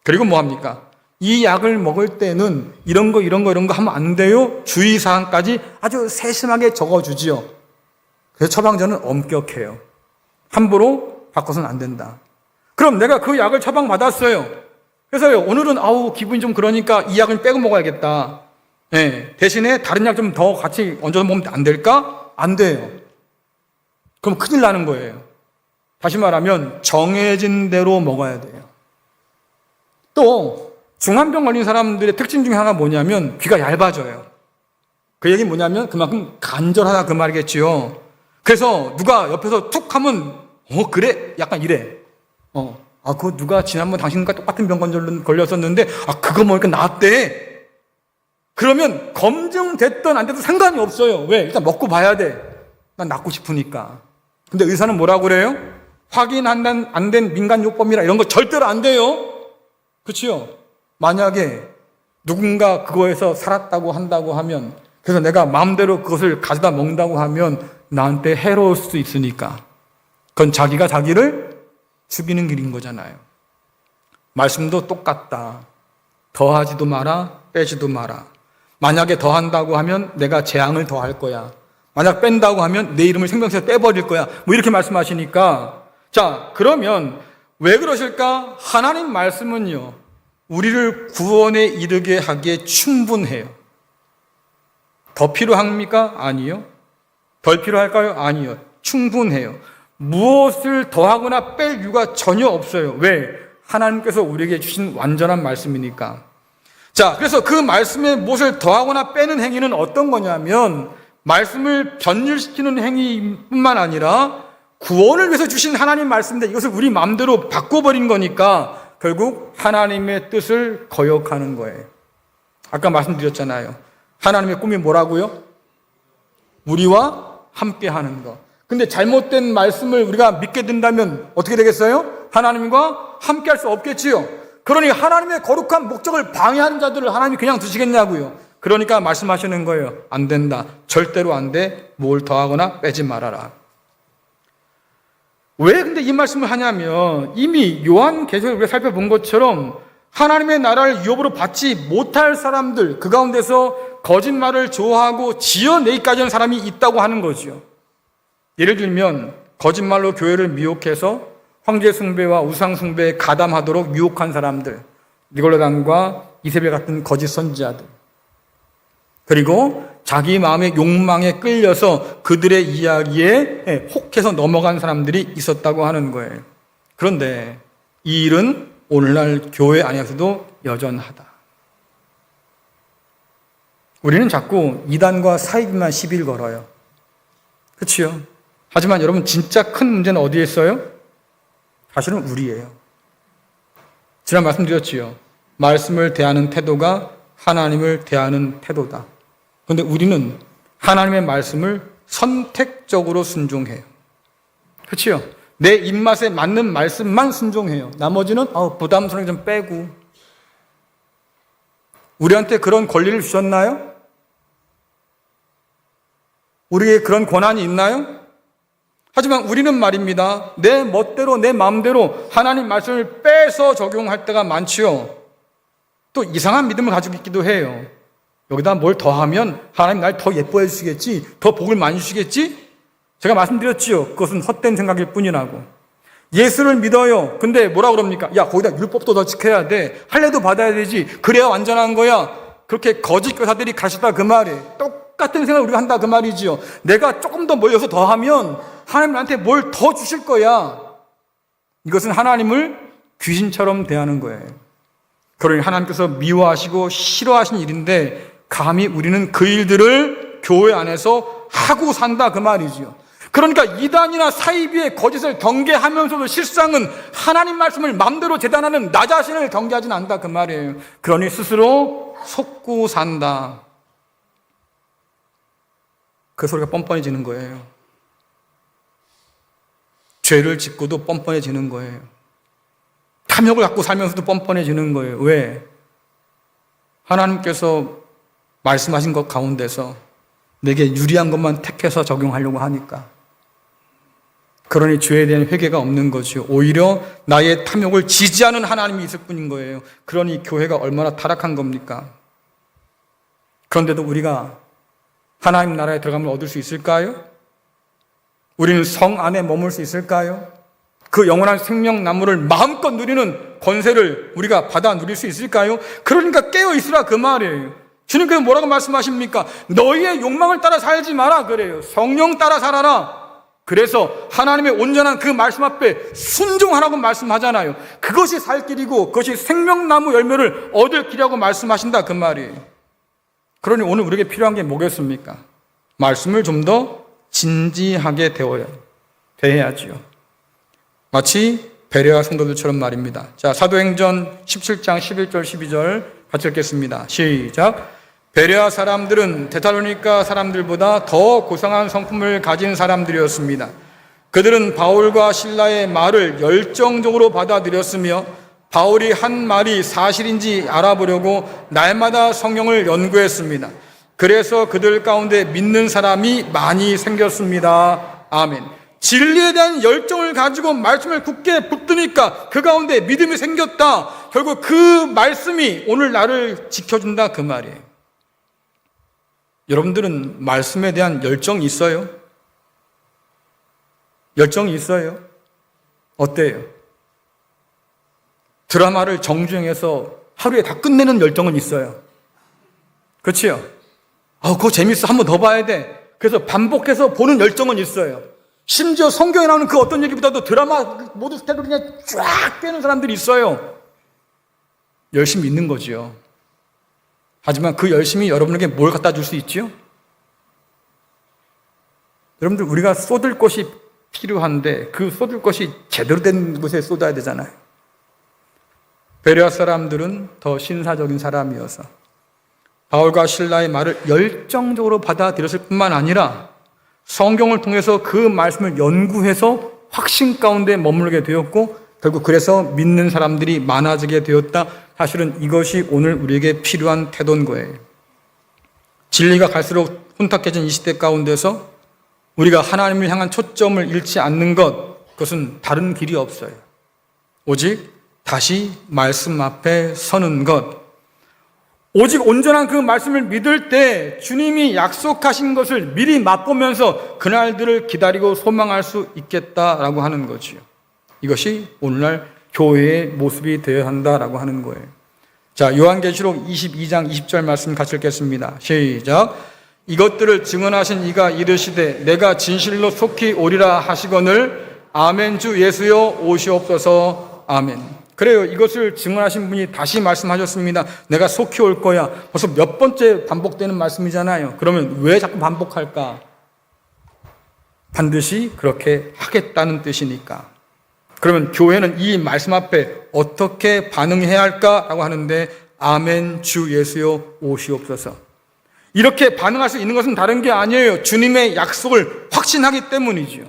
S1: 그리고 뭐 합니까? 이 약을 먹을 때는 이런 거 하면 안 돼요. 주의사항까지 아주 세심하게 적어주지요. 그래서 처방전은 엄격해요. 함부로 바꿔서는 안 된다. 그럼 내가 그 약을 처방받았어요. 그래서요, 오늘은 기분이 좀 그러니까 이 약을 빼고 먹어야겠다. 네, 대신에 다른 약 좀 더 같이 얹어서 먹으면 안 될까? 안 돼요. 그럼 큰일 나는 거예요. 다시 말하면 정해진 대로 먹어야 돼요. 또 중환병 걸린 사람들의 특징 중에 하나가 뭐냐면 귀가 얇아져요. 그 얘기는 뭐냐면 그만큼 간절하다 그 말이겠지요. 그래서 누가 옆에서 툭 하면 그래? 약간 이래. 그거 누가 지난번 당신과 똑같은 병 걸렸었는데 그거 먹으니까 나았대. 그러면 검증됐든 안 돼도 상관이 없어요. 왜? 일단 먹고 봐야 돼. 난 낫고 싶으니까. 근데 의사는 뭐라고 그래요? 확인 안 된 민간요법이라 이런 거 절대로 안 돼요. 그렇지요? 만약에 누군가 그거에서 살았다고 한다고 하면, 그래서 내가 마음대로 그것을 가져다 먹는다고 하면 나한테 해로울 수도 있으니까 그건 자기가 자기를 죽이는 길인 거잖아요. 말씀도 똑같다. 더하지도 마라, 빼지도 마라. 만약에 더한다고 하면 내가 재앙을 더할 거야. 만약 뺀다고 하면 내 이름을 생명에서 빼버릴 거야. 뭐 이렇게 말씀하시니까, 자, 그러면 왜 그러실까? 하나님 말씀은요, 우리를 구원에 이르게 하기에 충분해요. 더 필요합니까? 아니요. 덜 필요할까요? 아니요. 충분해요. 무엇을 더하거나 뺄 이유가 전혀 없어요. 왜? 하나님께서 우리에게 주신 완전한 말씀이니까. 자, 그래서 그 말씀에 무엇을 더하거나 빼는 행위는 어떤 거냐면 말씀을 변질시키는 행위뿐만 아니라 구원을 위해서 주신 하나님 말씀인데 이것을 우리 마음대로 바꿔버린 거니까 결국 하나님의 뜻을 거역하는 거예요. 아까 말씀드렸잖아요. 하나님의 꿈이 뭐라고요? 우리와 함께 하는 것. 근데 잘못된 말씀을 우리가 믿게 된다면 어떻게 되겠어요? 하나님과 함께 할 수 없겠지요. 그러니 하나님의 거룩한 목적을 방해하는 자들을 하나님이 그냥 두시겠냐고요. 그러니까 말씀하시는 거예요. 안 된다. 절대로 안 돼. 뭘 더하거나 빼지 말아라. 왜 근데 이 말씀을 하냐면 이미 요한계시록을 우리가 살펴본 것처럼 하나님의 나라를 유업으로 받지 못할 사람들, 그 가운데서 거짓말을 좋아하고 지어내기까지 하는 사람이 있다고 하는 거죠. 예를 들면 거짓말로 교회를 미혹해서 황제 숭배와 우상 숭배에 가담하도록 유혹한 사람들, 니골라당과 이세벨 같은 거짓 선지자들, 그리고 자기 마음의 욕망에 끌려서 그들의 이야기에 혹해서 넘어간 사람들이 있었다고 하는 거예요. 그런데 이 일은 오늘날 교회 안에서도 여전하다. 우리는 자꾸 이단과 사이비만 시비를 걸어요. 그렇죠? 하지만 여러분 진짜 큰 문제는 어디에 있어요? 사실은 우리예요. 지난 말씀드렸지요. 말씀을 대하는 태도가 하나님을 대하는 태도다. 그런데 우리는 하나님의 말씀을 선택적으로 순종해요. 그렇죠? 내 입맛에 맞는 말씀만 순종해요. 나머지는 부담스러운 좀 빼고. 우리한테 그런 권리를 주셨나요? 우리에게 그런 권한이 있나요? 하지만 우리는 말입니다. 내 멋대로 내 마음대로 하나님 말씀을 빼서 적용할 때가 많지요. 또 이상한 믿음을 가지고 있기도 해요. 여기다 뭘 더하면 하나님 날 더 예뻐해 주시겠지, 더 복을 많이 주시겠지? 제가 말씀드렸지요. 그것은 헛된 생각일 뿐이라고. 예수를 믿어요. 근데 뭐라 그럽니까? 야, 거기다 율법도 더 지켜야 돼. 할례도 받아야 되지. 그래야 완전한 거야. 그렇게 거짓 교사들이 가셨다 그 말이에요. 똑같은 생각을 우리가 한다 그 말이지요. 내가 조금 더 몰려서 더하면 하나님 나한테 뭘 더 주실 거야. 이것은 하나님을 귀신처럼 대하는 거예요. 그러니 하나님께서 미워하시고 싫어하신 일인데 감히 우리는 그 일들을 교회 안에서 하고 산다 그 말이지요. 그러니까 이단이나 사이비의 거짓을 경계하면서도 실상은 하나님 말씀을 마음대로 재단하는 나 자신을 경계하진 않는다 그 말이에요. 그러니 스스로 속고 산다. 그 소리가 뻔뻔해지는 거예요. 죄를 짓고도 뻔뻔해지는 거예요. 탐욕을 갖고 살면서도 뻔뻔해지는 거예요. 왜? 하나님께서 말씀하신 것 가운데서 내게 유리한 것만 택해서 적용하려고 하니까. 그러니 죄에 대한 회개가 없는 거죠. 오히려 나의 탐욕을 지지하는 하나님이 있을 뿐인 거예요. 그러니 교회가 얼마나 타락한 겁니까? 그런데도 우리가 하나님 나라에 들어가면 얻을 수 있을까요? 우리는 성 안에 머물 수 있을까요? 그 영원한 생명나무를 마음껏 누리는 권세를 우리가 받아 누릴 수 있을까요? 그러니까 깨어있으라 그 말이에요. 주님께서 뭐라고 말씀하십니까? 너희의 욕망을 따라 살지 마라 그래요. 성령 따라 살아라. 그래서 하나님의 온전한 그 말씀 앞에 순종하라고 말씀하잖아요. 그것이 살 길이고 그것이 생명나무 열매를 얻을 길이라고 말씀하신다 그 말이에요. 그러니 오늘 우리에게 필요한 게 뭐겠습니까? 말씀을 좀 더 진지하게 대해야지요. 마치 베레아 성도들처럼 말입니다. 자, 사도행전 17장 11절 12절 같이 읽겠습니다. 시작. 베레아 사람들은 데살로니가 사람들보다 더 고상한 성품을 가진 사람들이었습니다. 그들은 바울과 실라의 말을 열정적으로 받아들였으며 바울이 한 말이 사실인지 알아보려고 날마다 성경을 연구했습니다. 그래서 그들 가운데 믿는 사람이 많이 생겼습니다. 아멘. 진리에 대한 열정을 가지고 말씀을 굳게 붙드니까 그 가운데 믿음이 생겼다. 결국 그 말씀이 오늘 나를 지켜준다 그 말이에요. 여러분들은 말씀에 대한 열정이 있어요? 열정이 있어요? 어때요? 드라마를 정주행해서 하루에 다 끝내는 열정은 있어요. 그렇지요? 그거 재밌어. 한 번 더 봐야 돼. 그래서 반복해서 보는 열정은 있어요. 심지어 성경에 나오는 그 어떤 얘기보다도 드라마 모든 스타일로 그냥 쫙 빼는 사람들이 있어요. 열심히 있는 거지요. 하지만 그 열심이 여러분에게 뭘 갖다 줄 수 있지요? 여러분들 우리가 쏟을 것이 필요한데 그 쏟을 것이 제대로 된 곳에 쏟아야 되잖아요. 베레아 사람들은 더 신사적인 사람이어서 바울과 실라의 말을 열정적으로 받아들였을 뿐만 아니라 성경을 통해서 그 말씀을 연구해서 확신 가운데 머물게 되었고 결국 그래서 믿는 사람들이 많아지게 되었다. 사실은 이것이 오늘 우리에게 필요한 태도인 거예요. 진리가 갈수록 혼탁해진 이 시대 가운데서 우리가 하나님을 향한 초점을 잃지 않는 것, 그것은 다른 길이 없어요. 오직 다시 말씀 앞에 서는 것. 오직 온전한 그 말씀을 믿을 때 주님이 약속하신 것을 미리 맛보면서 그날들을 기다리고 소망할 수 있겠다라고 하는 거지요. 이것이 오늘날 교회의 모습이 되어야 한다라고 하는 거예요. 자, 요한계시록 22장 20절 말씀 같이 읽겠습니다. 시작. 이것들을 증언하신 이가 이르시되 내가 진실로 속히 오리라 하시거늘 아멘. 주 예수여 오시옵소서. 아멘. 그래요. 이것을 증언하신 분이 다시 말씀하셨습니다. 내가 속히 올 거야. 벌써 몇 번째 반복되는 말씀이잖아요. 그러면 왜 자꾸 반복할까? 반드시 그렇게 하겠다는 뜻이니까. 그러면 교회는 이 말씀 앞에 어떻게 반응해야 할까라고 하는데 아멘. 주 예수여 오시옵소서. 이렇게 반응할 수 있는 것은 다른 게 아니에요. 주님의 약속을 확신하기 때문이지요.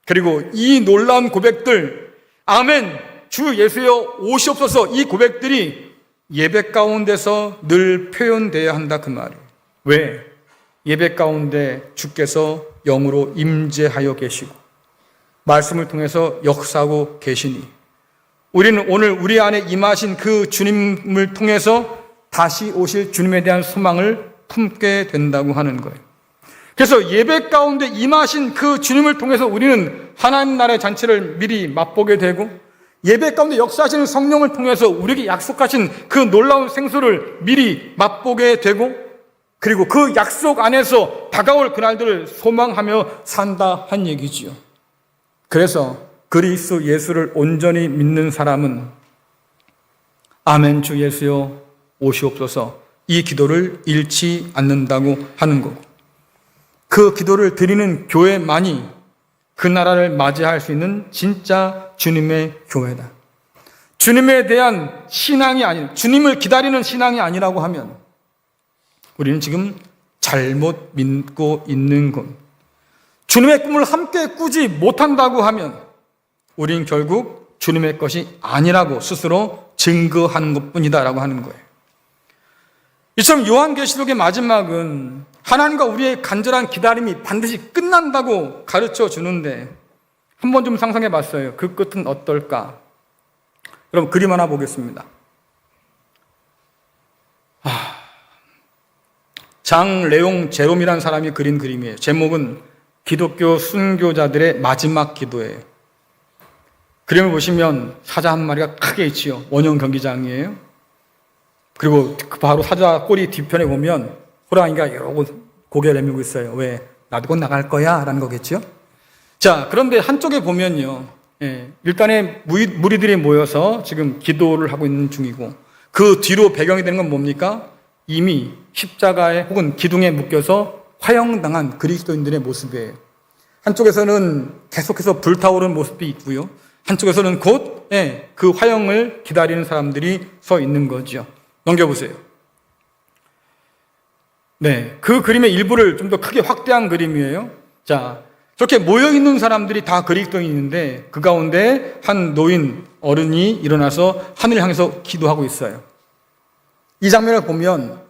S1: 그리고 이 놀라운 고백들 아멘. 주 예수여 오시옵소서. 이 고백들이 예배 가운데서 늘 표현되어야 한다 그 말이에요. 왜? 예배 가운데 주께서 영으로 임재하여 계시고 말씀을 통해서 역사하고 계시니 우리는 오늘 우리 안에 임하신 그 주님을 통해서 다시 오실 주님에 대한 소망을 품게 된다고 하는 거예요. 그래서 예배 가운데 임하신 그 주님을 통해서 우리는 하나님 나라의 잔치를 미리 맛보게 되고 예배 가운데 역사하시는 성령을 통해서 우리에게 약속하신 그 놀라운 생수를 미리 맛보게 되고 그리고 그 약속 안에서 다가올 그날들을 소망하며 산다 한 얘기지요. 그래서 그리스도 예수를 온전히 믿는 사람은 아멘 주 예수여 오시옵소서 이 기도를 잃지 않는다고 하는 거고 그 기도를 드리는 교회만이 그 나라를 맞이할 수 있는 진짜 주님의 교회다. 주님에 대한 신앙이 아닌 주님을 기다리는 신앙이 아니라고 하면 우리는 지금 잘못 믿고 있는 것. 주님의 꿈을 함께 꾸지 못한다고 하면 우린 결국 주님의 것이 아니라고 스스로 증거하는 것뿐이다라고 하는 거예요. 이처럼 요한계시록의 마지막은 하나님과 우리의 간절한 기다림이 반드시 끝난다고 가르쳐 주는데 한번 좀 상상해 봤어요. 그 끝은 어떨까? 여러분 그림 하나 보겠습니다. 장레옹 제롬이라는 사람이 그린 그림이에요. 제목은 기독교 순교자들의 마지막 기도예요. 그림을 보시면 사자 한 마리가 크게 있지요. 원형 경기장이에요. 그리고 바로 사자 꼬리 뒤편에 보면 호랑이가 이러고 고개를 내밀고 있어요. 왜? 나도 곧 나갈 거야 라는 거겠죠. 자, 그런데 한쪽에 보면요, 일단의 무리들이 모여서 지금 기도를 하고 있는 중이고 그 뒤로 배경이 되는 건 뭡니까? 이미 십자가에 혹은 기둥에 묶여서 화형당한 그리스도인들의 모습이에요. 한쪽에서는 계속해서 불타오르는 모습이 있고요, 한쪽에서는 곧 그 화형을 기다리는 사람들이 서 있는 거죠. 넘겨보세요. 네, 그 그림의 일부를 좀 더 크게 확대한 그림이에요. 자, 저렇게 모여있는 사람들이 다 그리스도인인데 그 가운데 한 노인 어른이 일어나서 하늘을 향해서 기도하고 있어요. 이 장면을 보면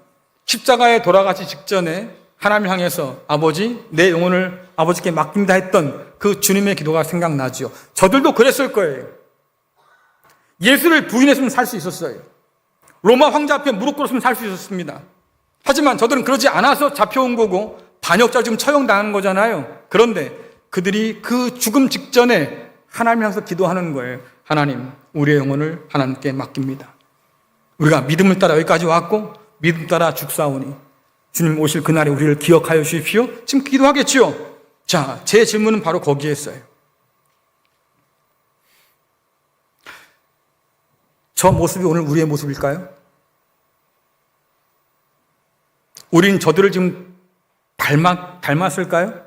S1: 십자가에 돌아가기 직전에 하나님을 향해서 아버지, 내 영혼을 아버지께 맡긴다 했던 그 주님의 기도가 생각나죠. 저들도 그랬을 거예요. 예수를 부인했으면 살 수 있었어요. 로마 황제 앞에 무릎 꿇었으면 살 수 있었습니다. 하지만 저들은 그러지 않아서 잡혀온 거고 반역자를 지금 처형당한 거잖아요. 그런데 그들이 그 죽음 직전에 하나님 향해서 기도하는 거예요. 하나님, 우리의 영혼을 하나님께 맡깁니다. 우리가 믿음을 따라 여기까지 왔고 믿음 따라 죽사오니 주님 오실 그날에 우리를 기억하여 주십시오. 지금 기도하겠지요. 자, 제 질문은 바로 거기에 있어요. 저 모습이 오늘 우리의 모습일까요? 우린 저들을 지금 닮았을까요?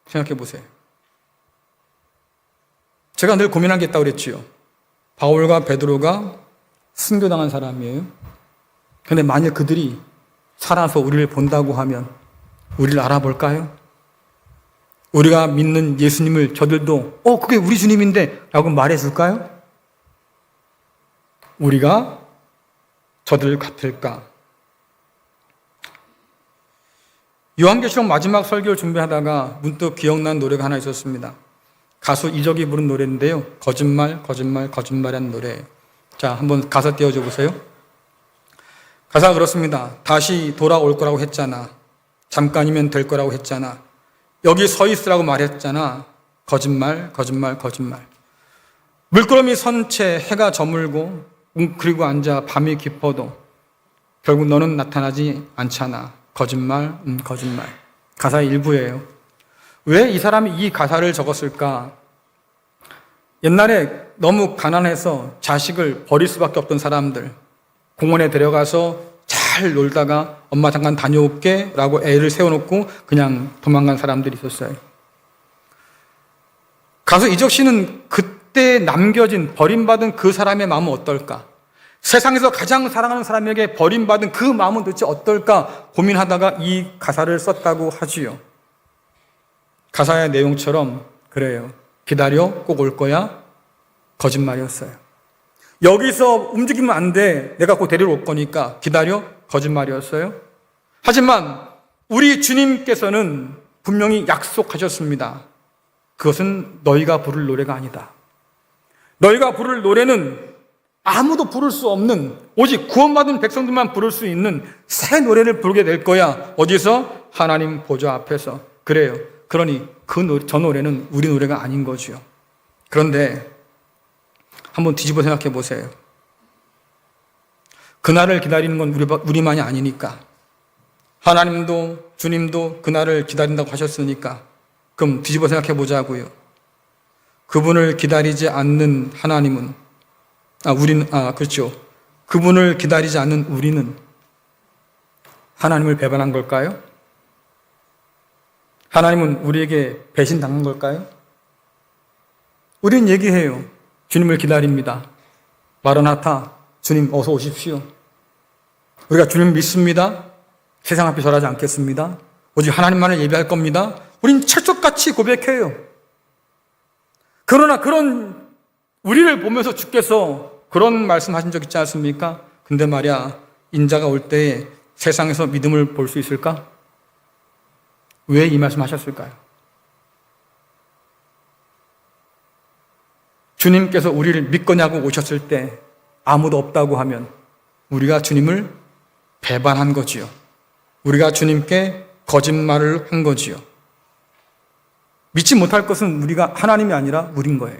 S1: 생각해 보세요. 제가 늘 고민한 게 있다고 그랬지요. 바울과 베드로가 순교당한 사람이에요. 그런데 만약 그들이 살아서 우리를 본다고 하면 우리를 알아볼까요? 우리가 믿는 예수님을 저들도 그게 우리 주님인데 라고 말해줄까요? 우리가 저들 같을까? 요한계시록 마지막 설교를 준비하다가 문득 기억난 노래가 하나 있었습니다. 가수 이적이 부른 노래인데요, 거짓말 거짓말 거짓말이라는 노래. 자, 한번 가사 띄워줘 보세요. 가사가 그렇습니다. 다시 돌아올 거라고 했잖아. 잠깐이면 될 거라고 했잖아. 여기 서 있으라고 말했잖아. 거짓말 거짓말 거짓말. 물끄러미 선 채 해가 저물고 웅크리고 앉아 밤이 깊어도 결국 너는 나타나지 않잖아. 거짓말 거짓말. 가사의 일부예요. 왜 이 사람이 이 가사를 적었을까? 옛날에 너무 가난해서 자식을 버릴 수밖에 없던 사람들, 공원에 데려가서 잘 놀다가 엄마 잠깐 다녀올게 라고 애를 세워놓고 그냥 도망간 사람들이 있었어요. 가수 이적 씨는 그때 남겨진 버림받은 그 사람의 마음은 어떨까? 세상에서 가장 사랑하는 사람에게 버림받은 그 마음은 도대체 어떨까 고민하다가 이 가사를 썼다고 하지요. 가사의 내용처럼 그래요. 기다려, 꼭 올 거야. 거짓말이었어요. 여기서 움직이면 안 돼. 내가 곧 데리러 올 거니까 기다려. 거짓말이었어요. 하지만 우리 주님께서는 분명히 약속하셨습니다. 그것은 너희가 부를 노래가 아니다. 너희가 부를 노래는 아무도 부를 수 없는, 오직 구원받은 백성들만 부를 수 있는 새 노래를 부르게 될 거야. 어디서? 하나님 보좌 앞에서. 그래요. 그러니 저 노래는 우리 노래가 아닌 거죠. 그런데 한번 뒤집어 생각해 보세요. 그날을 기다리는 건 우리만이 아니니까. 하나님도 주님도 그날을 기다린다고 하셨으니까 그럼 뒤집어 생각해 보자고요. 그분을 기다리지 않는 하나님은 그렇죠. 그분을 기다리지 않는 우리는 하나님을 배반한 걸까요? 하나님은 우리에게 배신당한 걸까요? 우린 얘기해요. 주님을 기다립니다. 마라나타, 주님 어서 오십시오. 우리가 주님 믿습니다. 세상 앞에 절하지 않겠습니다. 오직 하나님만을 예배할 겁니다. 우린 철석같이 고백해요. 그러나 그런 우리를 보면서 주께서 그런 말씀하신 적 있지 않습니까? 근데 말이야, 인자가 올 때에 세상에서 믿음을 볼 수 있을까? 왜 이 말씀 하셨을까요? 주님께서 우리를 믿거냐고 오셨을 때 아무도 없다고 하면 우리가 주님을 배반한 거지요. 우리가 주님께 거짓말을 한 거지요. 믿지 못할 것은 우리가 하나님이 아니라 우린 거예요.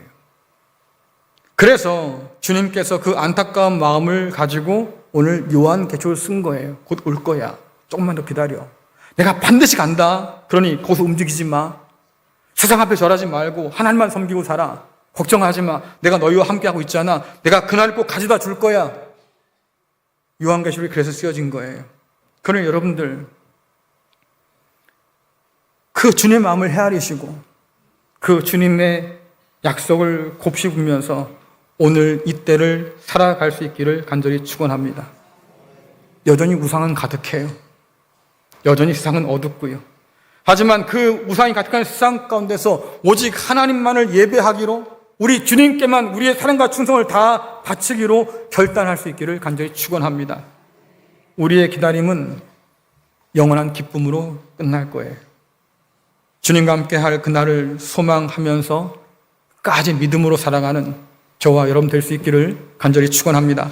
S1: 그래서 주님께서 그 안타까운 마음을 가지고 오늘 요한계시록을 쓴 거예요. 곧 올 거야. 조금만 더 기다려. 내가 반드시 간다. 그러니 거기서 움직이지 마. 세상 앞에 절하지 말고 하나님만 섬기고 살아. 걱정하지 마. 내가 너희와 함께하고 있잖아. 내가 그날 꼭 가져다 줄 거야. 요한계시록이 그래서 쓰여진 거예요. 그러니 여러분들, 그 주님의 마음을 헤아리시고 그 주님의 약속을 곱씹으면서 오늘 이때를 살아갈 수 있기를 간절히 축원합니다. 여전히 우상은 가득해요. 여전히 세상은 어둡고요. 하지만 그 우상이 가득한 세상 가운데서 오직 하나님만을 예배하기로, 우리 주님께만 우리의 사랑과 충성을 다 바치기로 결단할 수 있기를 간절히 축원합니다. 우리의 기다림은 영원한 기쁨으로 끝날 거예요. 주님과 함께 할 그날을 소망하면서 끝까지 믿음으로 살아가는 저와 여러분 될 수 있기를 간절히 축원합니다.